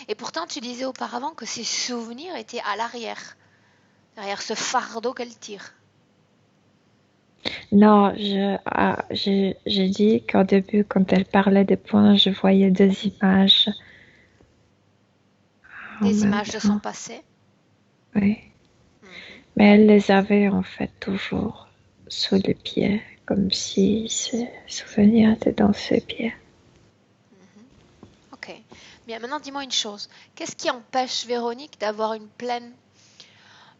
Et pourtant, tu disais auparavant que ses souvenirs étaient à l'arrière, derrière ce fardeau qu'elle tire. Non, j'ai dit qu'au début, quand elle parlait des points, je voyais deux images. Des images de son passé. Oui. Mais elle les avait en fait toujours sous les pieds, comme si ses souvenirs étaient dans ses pieds. Ok. Bien, maintenant dis-moi une chose. Qu'est-ce qui empêche Véronique d'avoir une pleine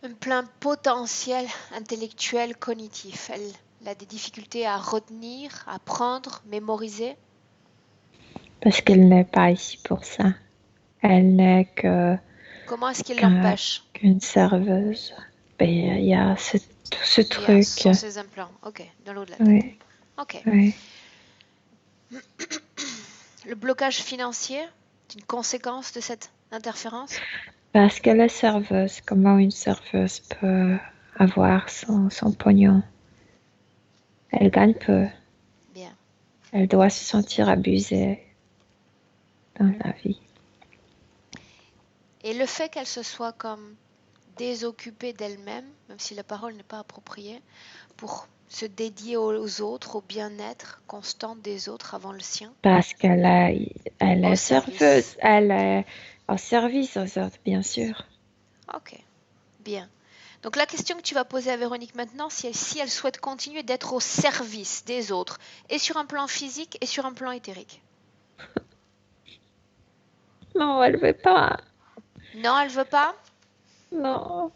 un plein potentiel intellectuel, cognitif. Elle a des difficultés à retenir, à apprendre, mémoriser. Parce qu'elle n'est pas ici pour ça. Elle n'est Comment est-ce qu'il l'empêche? qu'une serveuse. Ben, il y a tout ce Bien, ce truc. sont ses implants. Ok, dans l'eau de la tête. Oui, Ok. oui. Le blocage financier est une conséquence de cette interférence? Parce qu'elle est serveuse. Comment une serveuse peut avoir son pognon? Elle gagne peu. Bien. Elle doit se sentir abusée dans la vie. Et le fait qu'elle se soit comme désoccupée d'elle-même, même si la parole n'est pas appropriée, pour se dédier aux autres, au bien-être constant des autres avant le sien, Parce qu'elle elle au est service. serveuse. Elle est au service aux autres, bien sûr. Ok, bien. Donc la question que tu vas poser à Véronique maintenant, c'est si elle souhaite continuer d'être au service des autres, et sur un plan physique et sur un plan éthérique. Non, elle veut pas. Non, elle veut pas? Non.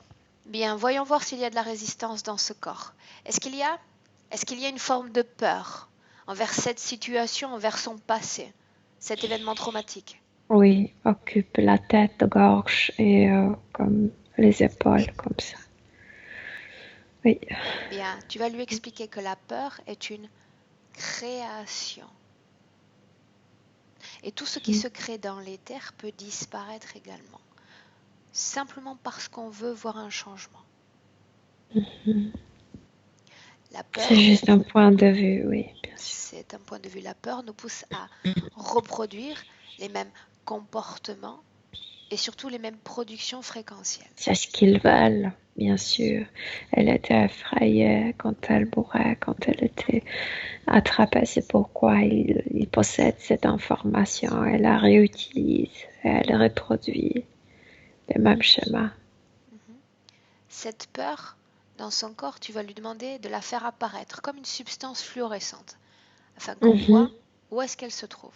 Bien, voyons voir s'il y a de la résistance dans ce corps. Est-ce qu'il y a une forme de peur envers cette situation, envers son passé, cet événement traumatique? Oui, occupe la tête, gorge et comme les épaules, comme ça. Oui. Bien, tu vas lui expliquer que la peur est une création. Et tout ce qui se crée dans l'éther peut disparaître également. Simplement parce qu'on veut voir un changement. La peur, C'est juste un point de vue, oui, bien sûr. c'est un point de vue. La peur nous pousse à reproduire les mêmes comportements et surtout les mêmes productions fréquentielles. C'est ce qu'ils veulent, bien sûr. Elle était effrayée quand elle mourait, quand elle était attrapée. C'est pourquoi il possède cette information. Elle la réutilise, elle reproduit les mêmes schémas. Cette peur, dans son corps, tu vas lui demander de la faire apparaître comme une substance fluorescente, afin qu'on voit où est-ce qu'elle se trouve.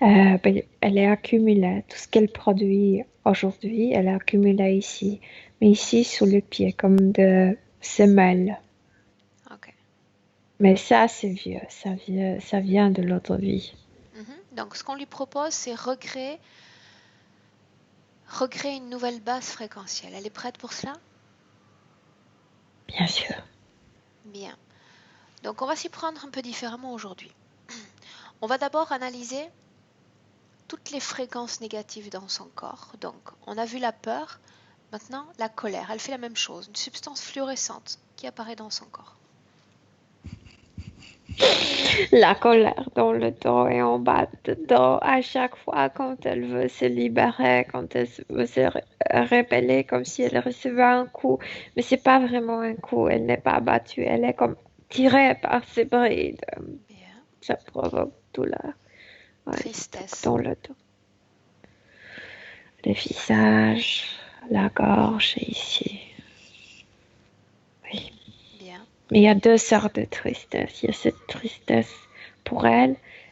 Elle est accumulée. Tout ce qu'elle produit aujourd'hui, elle est accumulée ici. Mais ici, sous le pied, comme de semelles. Ok. Mais ça, c'est vieux. Ça vient de l'autre vie. Donc, ce qu'on lui propose, c'est recréer une nouvelle base fréquentielle. Elle est prête pour cela? Bien sûr. Bien. Donc, on va s'y prendre un peu différemment aujourd'hui. On va d'abord analyser toutes les fréquences négatives dans son corps. Donc, on a vu la peur, maintenant la colère. Elle fait la même chose, une substance fluorescente qui apparaît dans son corps. La colère dans le dos et en bas de dos à chaque fois quand elle veut se libérer, quand elle veut se rebeller comme si elle recevait un coup. Mais c'est pas vraiment un coup, elle n'est pas battue, elle est comme tirée par ses brides. Bien. Ça provoque douleur. Ouais, Tristesse. dans le dos. Le visage, la gorge et ici. Oui. Bien. Mais il y a deux sortes de tristesse. Il y a cette tristesse pour elle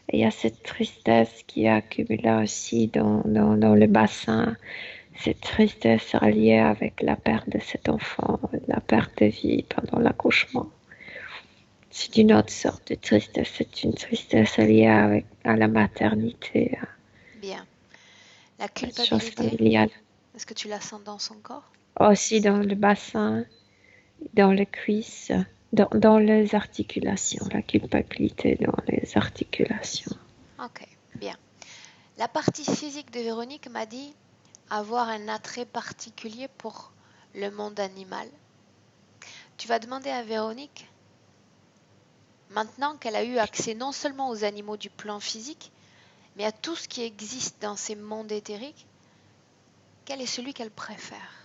et il y a cette tristesse qui est accumulée aussi dans le bassin. Cette tristesse reliée avec la perte de cet enfant, la perte de vie pendant l'accouchement. C'est une autre sorte de tristesse. C'est une tristesse liée à la maternité. Bien. La Chose culpabilité, familiale. est-ce que tu la sens dans son corps? Aussi dans le bassin, dans les cuisses, dans les articulations, la culpabilité dans les articulations. Ok, bien. La partie physique de Véronique m'a dit avoir un attrait particulier pour le monde animal. Tu vas demander à Véronique, maintenant qu'elle a eu accès non seulement aux animaux du plan physique, mais à tout ce qui existe dans ces mondes éthériques, quel est celui qu'elle préfère?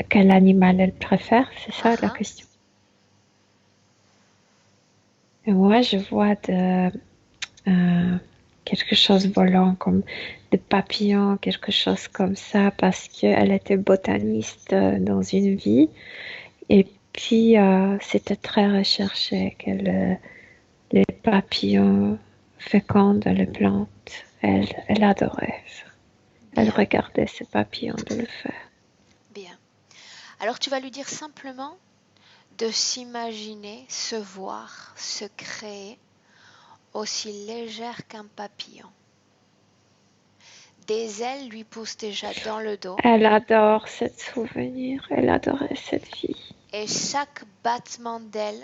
Quel animal elle préfère, c'est ça la Ah, question. Et moi, je vois quelque chose volant, comme des papillons, quelque chose comme ça, parce qu'elle était botaniste dans une vie. Et puis, c'était très recherché que les papillons fécondent les plantes. Elle adorait ça. Elle bien. regardait ces papillons de le faire. Alors tu vas lui dire simplement de s'imaginer, se voir, se créer aussi légère qu'un papillon. Des ailes lui poussent déjà dans le dos. Elle adore ce souvenir, elle adorait cette fille. Et chaque battement d'aile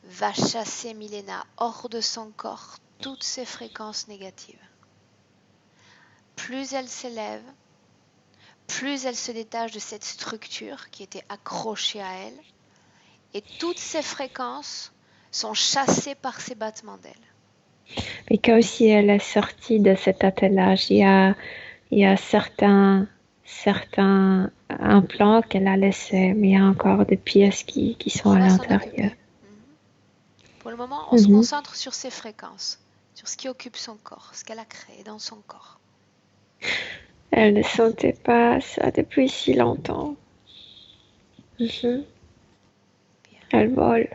va chasser Milena hors de son corps toutes ces fréquences négatives. Plus elle s'élève, plus elle se détache de cette structure qui était accrochée à elle, et toutes ces fréquences sont chassées par ces battements d'aile. Mais comme si elle est sortie de cet attelage, il y a certains implants qu'elle a laissés, mais il y a encore des pièces qui sont à l'intérieur. Pour le moment, on se concentre sur ces fréquences, sur ce qui occupe son corps, ce qu'elle a créé dans son corps. Elle ne sentait pas ça depuis si longtemps. Elle vole.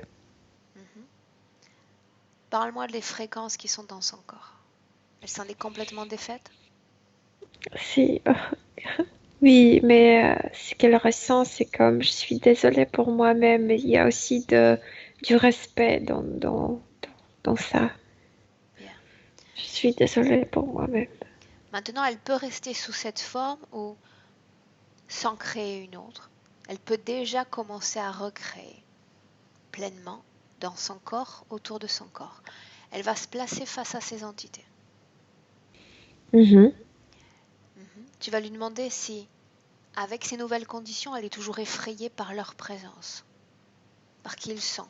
Parle-moi des fréquences qui sont dans son corps. Elle s'en est complètement défaite? Si. Oui, mais ce qu'elle ressent, c'est comme je suis désolée pour moi-même, mais il y a aussi du respect dans ça. Bien. Je suis désolée pour moi-même. Maintenant, elle peut rester sous cette forme ou sans créer une autre. Elle peut déjà commencer à recréer pleinement dans son corps, autour de son corps. Elle va se placer face à ces entités. Tu vas lui demander si, avec ces nouvelles conditions, elle est toujours effrayée par leur présence, par qui ils sont.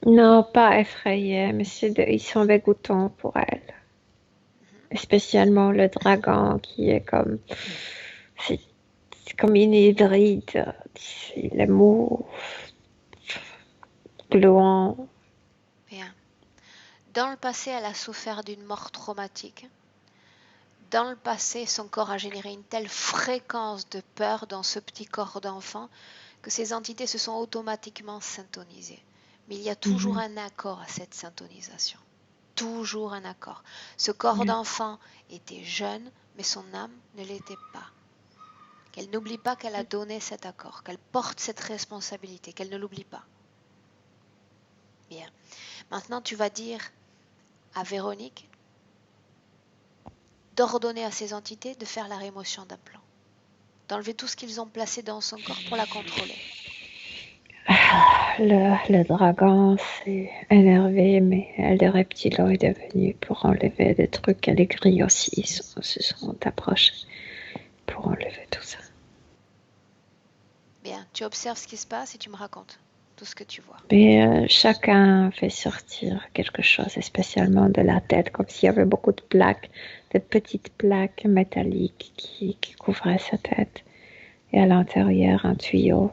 Non, pas effrayée, mais ils sont dégoûtants pour elle. Spécialement le dragon qui est comme... C'est comme une hybride. Il est mou, gluant. Bien. Dans le passé, elle a souffert d'une mort traumatique. Dans le passé, son corps a généré une telle fréquence de peur dans ce petit corps d'enfant que ces entités se sont automatiquement syntonisées. Mais il y a toujours un accord à cette syntonisation. Toujours un accord. Ce corps d'enfant était jeune, mais son âme ne l'était pas. Qu'elle n'oublie pas qu'elle a donné cet accord, qu'elle porte cette responsabilité, qu'elle ne l'oublie pas. Bien. Maintenant, tu vas dire à Véronique d'ordonner à ces entités de faire la rémotion d'un plan, d'enlever tout ce qu'ils ont placé dans son corps pour la contrôler. Le dragon s'est énervé, mais le reptiloïde est venu pour enlever des trucs. Les grilles aussi se sont approchés pour enlever tout ça. Bien, tu observes ce qui se passe et tu me racontes tout ce que tu vois. Mais chacun fait sortir quelque chose, spécialement de la tête, comme s'il y avait beaucoup de plaques, de petites plaques métalliques qui couvraient sa tête. Et à l'intérieur, un tuyau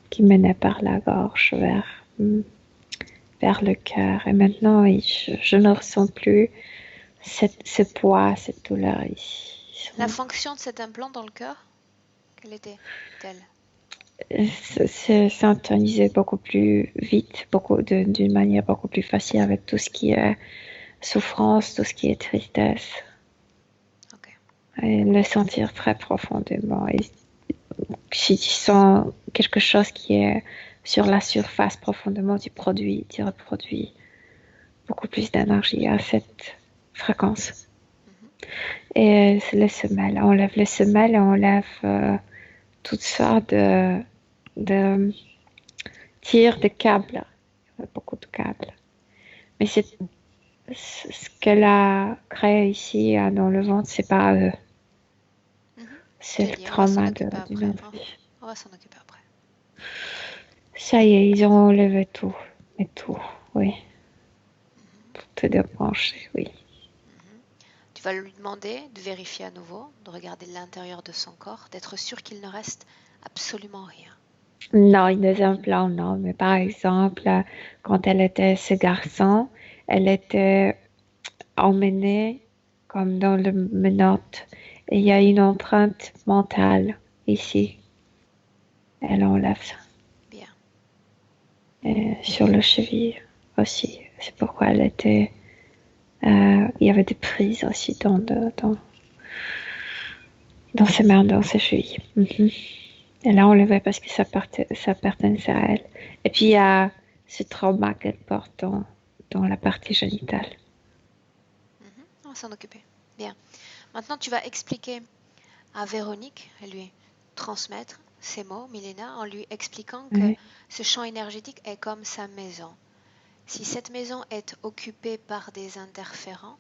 qui menait par la gorge vers le cœur. Et maintenant, je ne ressens plus ce poids, cette douleur ici. La fonction de cet implant dans le cœur, quelle était-elle? C'est syntonisé beaucoup plus vite, d'une manière beaucoup plus facile avec tout ce qui est souffrance, tout ce qui est tristesse. Okay. Et le sentir très profondément. Et si tu sens quelque chose qui est sur la surface profondément, tu reproduis beaucoup plus d'énergie à cette fréquence. Et c'est les semelles. On enlève les semelles et on enlève toutes sortes de tirs de câbles. Il y a beaucoup de câbles. Mais c'est ce qu'elle a créé ici dans le ventre, c'est pas eux. C'est le trauma d'une autre vie. On va s'en occuper après. Ça y est, ils ont enlevé tout. Mais tout, oui. Pour te débrancher, oui. Tu vas lui demander de vérifier à nouveau, de regarder l'intérieur de son corps, d'être sûr qu'il ne reste absolument rien. Non, des implants, non. Mais par exemple, quand elle était ce garçon, elle était emmenée comme dans le menottes. Et il y a une empreinte mentale ici. Elle enlève ça. Bien. Et sur le cheville aussi. C'est pourquoi elle était... il y avait des prises aussi dans dans ses mains, dans ses chevilles. Elle l'a enlevé parce que ça appartenait à elle. Et puis il y a ce trauma qu'elle porte dans la partie génitale. On va s'en occuper. Bien. Maintenant, tu vas expliquer à Véronique, lui transmettre ces mots, Milena, en lui expliquant que ce champ énergétique est comme sa maison. Si cette maison est occupée par des interférents,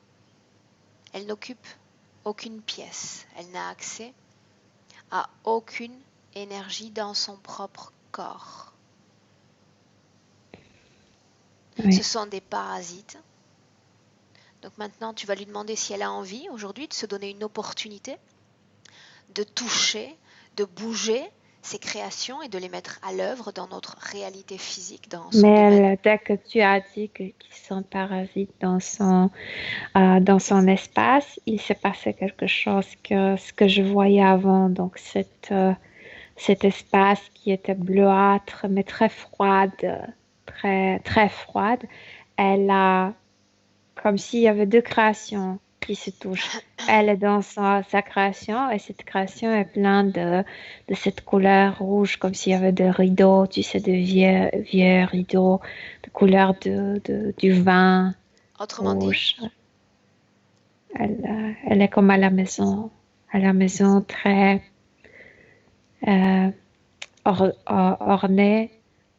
elle n'occupe aucune pièce. Elle n'a accès à aucune énergie dans son propre corps. Ce sont des parasites. Donc maintenant, tu vas lui demander si elle a envie aujourd'hui de se donner une opportunité de toucher, de bouger ces créations et de les mettre à l'œuvre dans notre réalité phisique, dans son domaine. Dès que tu as dit qu'ils sont parasites dans son espace, il s'est passé quelque chose que ce que je voyais avant. Donc cet espace qui était bleuâtre mais très froide, très froide, elle a comme s'il y avait deux créations qui se touchent. Elle est dans sa création et cette création est pleine de cette couleur rouge, comme s'il y avait des rideaux, tu sais, de vieux rideaux, de couleur du vin Autrement rouge. dit, Elle est comme à la maison très ornée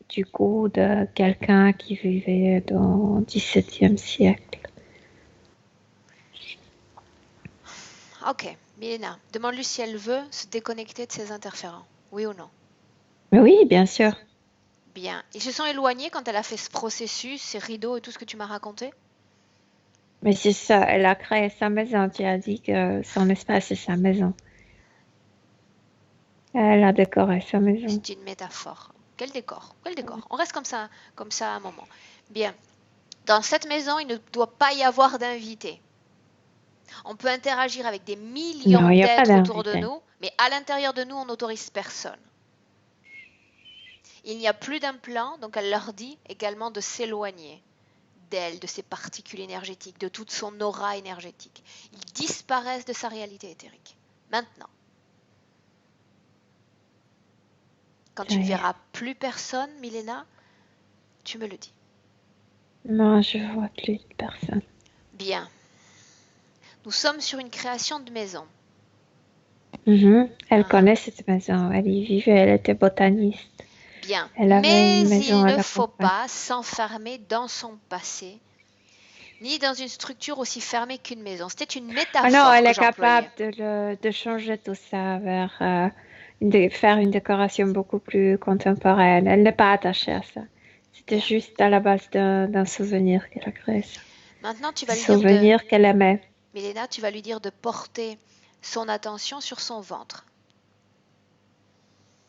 du coup de quelqu'un qui vivait dans le XVIIe siècle. ok, Milena, demande-lui si elle veut se déconnecter de ces interférents, oui ou non. Oui, bien sûr. Bien. Ils se sont éloignés quand elle a fait ce processus, ces rideaux et tout ce que tu m'as raconté? Mais c'est ça, elle a créé sa maison. Tu as dit que son espace, c'est sa maison. Elle a décoré sa maison. C'est une métaphore. Quel décor? Quel décor? On reste comme ça un moment. Bien. Dans cette maison, il ne doit pas y avoir d'invités. On peut interagir avec des millions Non, il n'y a pas d'êtres autour de d'invité. nous, mais à l'intérieur de nous, on n'autorise personne. Il n'y a plus d'implant, donc elle leur dit également de s'éloigner d'elle, de ses particules énergétiques, de toute son aura énergétique. Ils disparaissent de sa réalité éthérique. Maintenant, quand tu ne verras plus personne, Milena, tu me le dis. Non, je vois plus de personne. Bien. Nous sommes sur une création de maison. Elle connaît cette maison. Elle y vivait. Elle était botaniste. Bien. Elle avait Mais une maison il à ne la faut campagne. pas s'enfermer dans son passé, ni dans une structure aussi fermée qu'une maison. C'était une métaphore Ah non, elle que est capable j'employais. de changer tout ça vers faire une décoration beaucoup plus contemporaine. Elle n'est pas attachée à ça. C'était Bien. juste à la base d'un souvenir qu'elle a créé ça. Maintenant, tu Un vas lui dire de... souvenir qu'elle aimait. Milena, tu vas lui dire de porter son attention sur son ventre,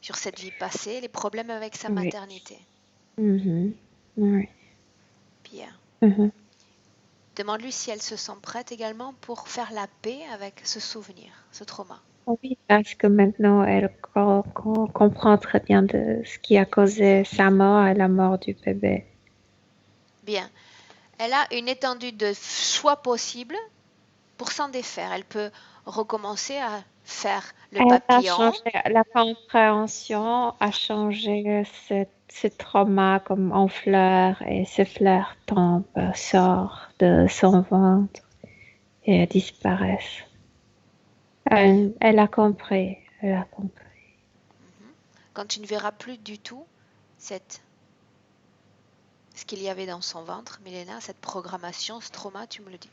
sur cette vie passée, les problèmes avec sa Oui. maternité. Oui. Bien. Mhm. Demande-lui si elle se sent prête également pour faire la paix avec ce souvenir, ce trauma. Oui, parce que maintenant, elle comprend très bien de ce qui a causé sa mort et la mort du bébé. Bien. Elle a une étendue de choix possibles pour s'en défaire. Elle peut recommencer à faire le Elle a papillon. changé, la compréhension a changé ce trauma comme en fleurs et ces fleurs tombent, sortent de son ventre et disparaissent. Elle a compris, elle a compris. Quand tu ne verras plus du tout ce qu'il y avait dans son ventre, Milena, cette programmation, ce trauma, tu me le dis.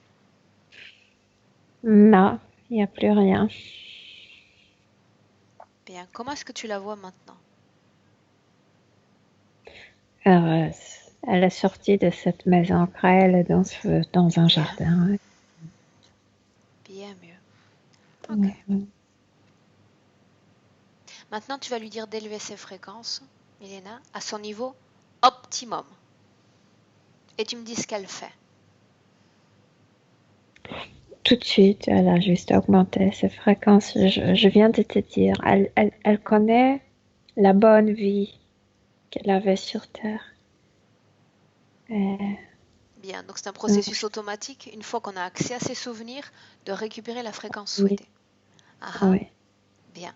Non, il n'y a plus rien. Bien. Comment est-ce que tu la vois maintenant? Heureuse. Elle est sortie de cette maison après, elle est dans un Bien. jardin. Bien mieux. Ok. Maintenant, tu vas lui dire d'élever ses fréquences, Milena, à son niveau optimum. Et tu me dis ce qu'elle fait. Tout de suite, elle a juste augmenté ses fréquences. Je viens de te dire, elle connaît la bonne vie qu'elle avait sur Terre. Bien, donc c'est un processus automatique, une fois qu'on a accès à ces souvenirs, de récupérer la fréquence Oui, souhaitée. Ah, oui. Bien.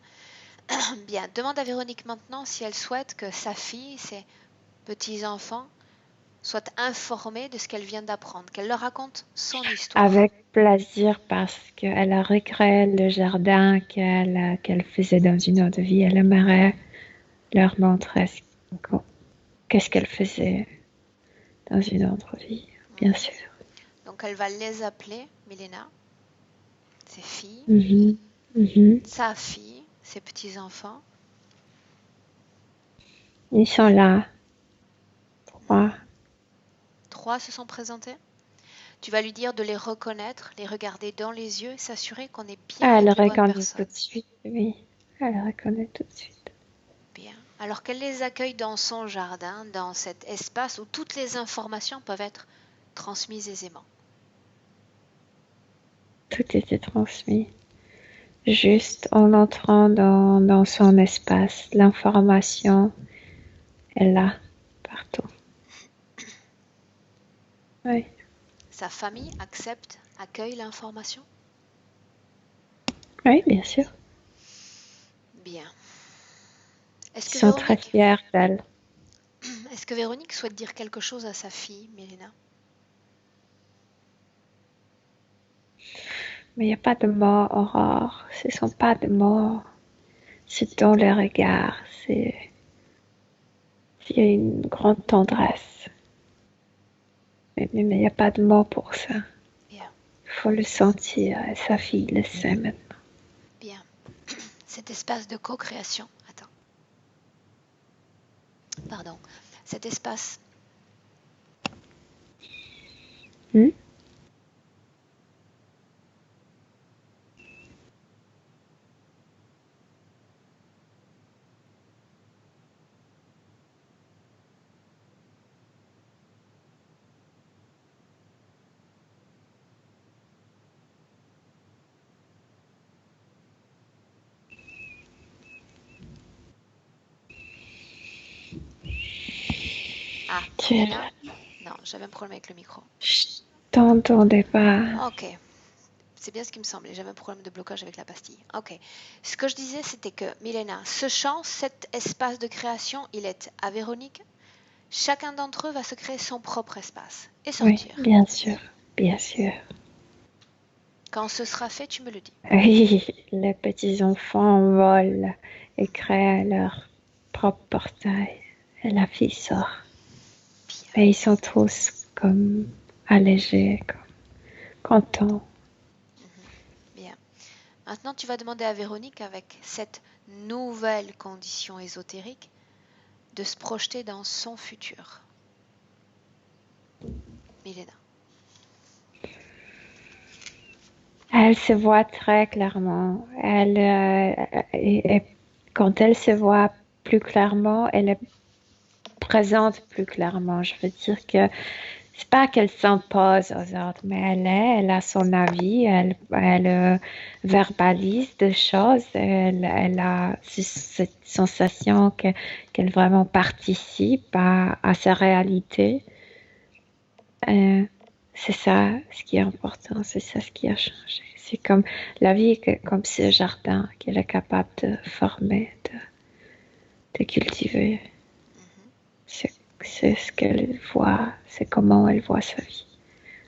Bien. Demande à Véronique maintenant si elle souhaite que sa fille, ses petits-enfants, soient informés de ce qu'elle vient d'apprendre, qu'elle leur raconte son histoire. Avec plaisir parce qu'elle a regret le jardin qu'elle faisait dans une autre vie. Elle aimerait leur montrer qu'est-ce qu'elle faisait dans une autre vie, bien sûr. Donc elle va les appeler, Milena, ses filles, Mhm, mhm. sa fille, ses petits-enfants. Ils sont là, 3. 3 se sont présentés. Tu vas lui dire de les reconnaître, les regarder dans les yeux, s'assurer qu'on est bien Ah, elle avec les bonnes reconnaît tout personnes. de suite, oui. Elle reconnaît tout de suite. Bien. Alors qu'elle les accueille dans son jardin, dans cet espace où toutes les informations peuvent être transmises aisément. Tout était transmis. Juste en entrant dans son espace, l'information est là, partout. Oui, Sa famille accepte, accueille l'information. oui, bien sûr. Bien. Ils sont très fiers d'elle. Est-ce que Véronique souhaite dire quelque chose à sa fille, Milena? Mais il n'y a pas de mots, Aurore. Ce ne sont pas de mots. C'est dans le regard. Il y a une grande tendresse. Mais il n'y a pas de mots pour ça. Bien. Il faut le sentir. Et sa fille le sait maintenant. Bien. Cet espace de co-création. Attends. Pardon. Cet espace. Ah, Milena? Non, j'avais un problème avec le micro. Je t'entendais pas. Ok. C'est bien ce qui me semblait. J'avais un problème de blocage avec la pastille. Ok. Ce que je disais, c'était que, Milena, ce champ, cet espace de création, il est à Véronique. Chacun d'entre eux va se créer son propre espace et Oui, sortir. bien sûr. Bien sûr. Quand ce sera fait, tu me le dis. Oui, les petits-enfants volent et créent leur propre portail. Et la fille sort. Bien. Et ils sont tous comme allégés, comme contents. Bien. Maintenant, tu vas demander à Véronique, avec cette nouvelle condition ésotérique, de se projeter dans son futur. Milena. Elle se voit très clairement. Et quand elle se voit plus clairement, elle est présente plus clairement. Je veux dire que c'est pas qu'elle s'impose aux autres, mais elle a son avis, elle verbalise des choses, elle a cette sensation qu'elle vraiment participe à sa réalité. C'est ça ce qui est important, c'est ça ce qui a changé. C'est comme la vie, comme ce jardin qu'elle est capable de former, de cultiver. C'est ce qu'elle voit, c'est comment elle voit sa vie,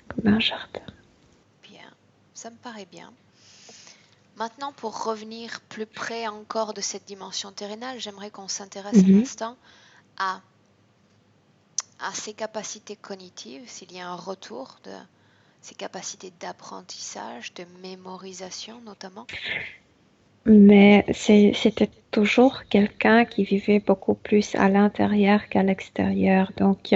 comme un jardin. Bien. Ça me paraît bien. Maintenant, pour revenir plus près encore de cette dimension terrénale, j'aimerais qu'on s'intéresse un instant à ses capacités cognitives, s'il y a un retour de ses capacités d'apprentissage, de mémorisation notamment. Mais c'était toujours quelqu'un qui vivait beaucoup plus à l'intérieur qu'à l'extérieur. Donc,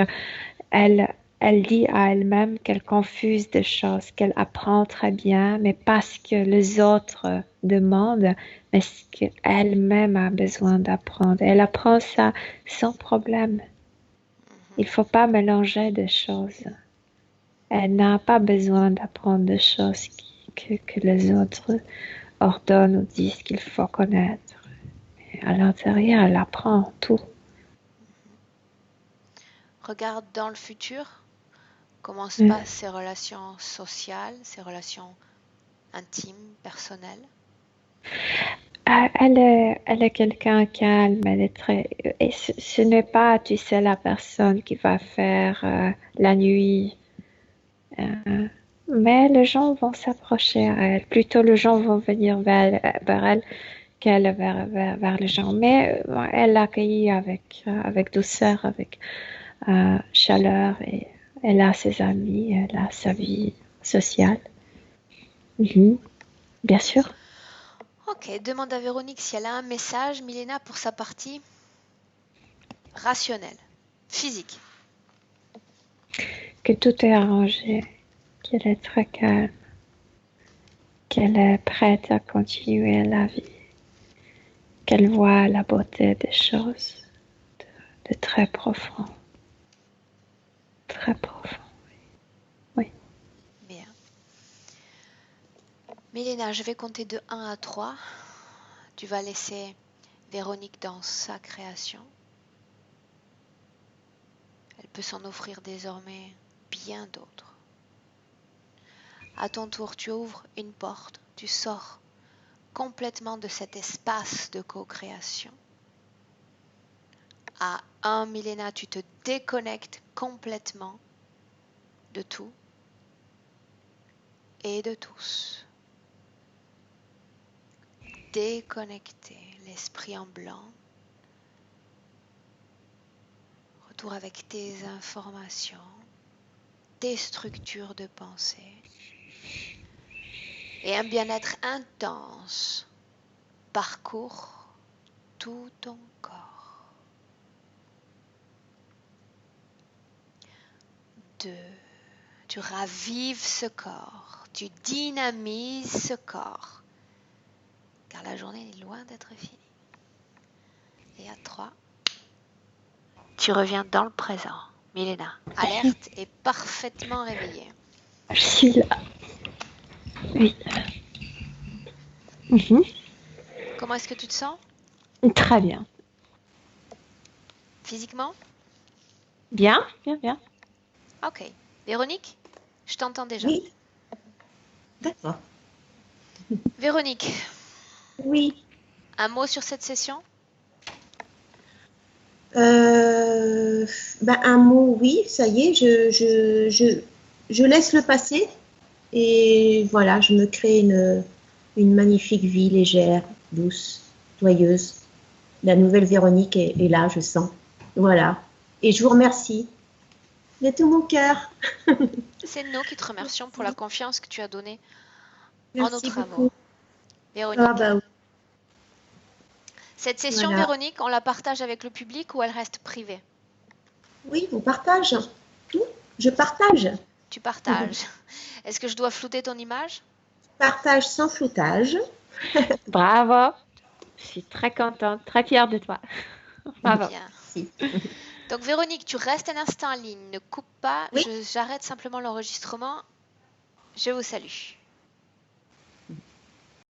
elle, elle dit à elle-même qu'elle confuse des choses, qu'elle apprend très bien, mais pas ce que les autres demandent, mais ce qu'elle-même a besoin d'apprendre. Elle apprend ça sans problème. Il ne faut pas mélanger des choses. Elle n'a pas besoin d'apprendre des choses que les autres ordonnent ou disent qu'il faut connaître. À l'intérieur, elle apprend tout. Regarde dans le futur comment se passent ses relations sociales, ses relations intimes, personnelles. Elle est quelqu'un calme, elle est très... Et ce n'est pas, tu sais, la personne qui va faire la nuit. Mais les gens vont s'approcher à elle. Plutôt, les gens vont venir vers elle qu'elle vers les gens. Mais elle l'accueille avec douceur, avec chaleur. Et elle a ses amis, elle a sa vie sociale. Mhm, bien sûr. Ok, demande à Véronique si elle a un message, Milena, pour sa partie rationnelle, physique. Que tout est arrangé, qu'elle est très calme, qu'elle est prête à continuer la vie, qu'elle voit la beauté des choses de très profond, très profond. Oui. Bien. Milena, je vais compter de 1 à 3. Tu vas laisser Véronique dans sa création. Elle peut s'en offrir désormais bien d'autres. À ton tour, tu ouvres une porte, tu sors complètement de cet espace de co-création. À 1, Milena, tu te déconnectes complètement de tout et de tous. Déconnecté, l'esprit en blanc. Retour avec tes informations, tes structures de pensée et un bien-être intense parcourt tout ton corps. 2. Tu ravives ce corps, tu dynamises ce corps, car la journée est loin d'être finie. Et à 3, tu reviens dans le présent. Milena, alerte et parfaitement réveillée. Je suis là. Oui. Mhm. Comment est-ce que tu te sens Très bien. physiquement? Bien, bien, bien. Ok. Véronique, je t'entends déjà. Oui, d'accord. Véronique, Oui. un mot sur cette session? Ben, un mot, oui, ça y est, je laisse le passer et voilà, je me crée une magnifique vie légère, douce, joyeuse. La nouvelle Véronique est là, je sens. Voilà. Et je vous remercie de tout mon cœur. C'est nous qui te remercions pour la Merci, confiance que tu as donnée en nos merci travaux. beaucoup. Ah Véronique, bah oui, cette session, voilà. Véronique, on la partage avec le public ou elle reste privée? Oui, on partage tout. Je partage. Tu partages. Est-ce que je dois flouter ton image? Partage sans floutage. Bravo. Je suis très contente, très fière de toi. Bravo. Bien. Merci. Donc Véronique, tu restes un instant en ligne, ne coupe pas, Oui. j'arrête simplement l'enregistrement. Je vous salue.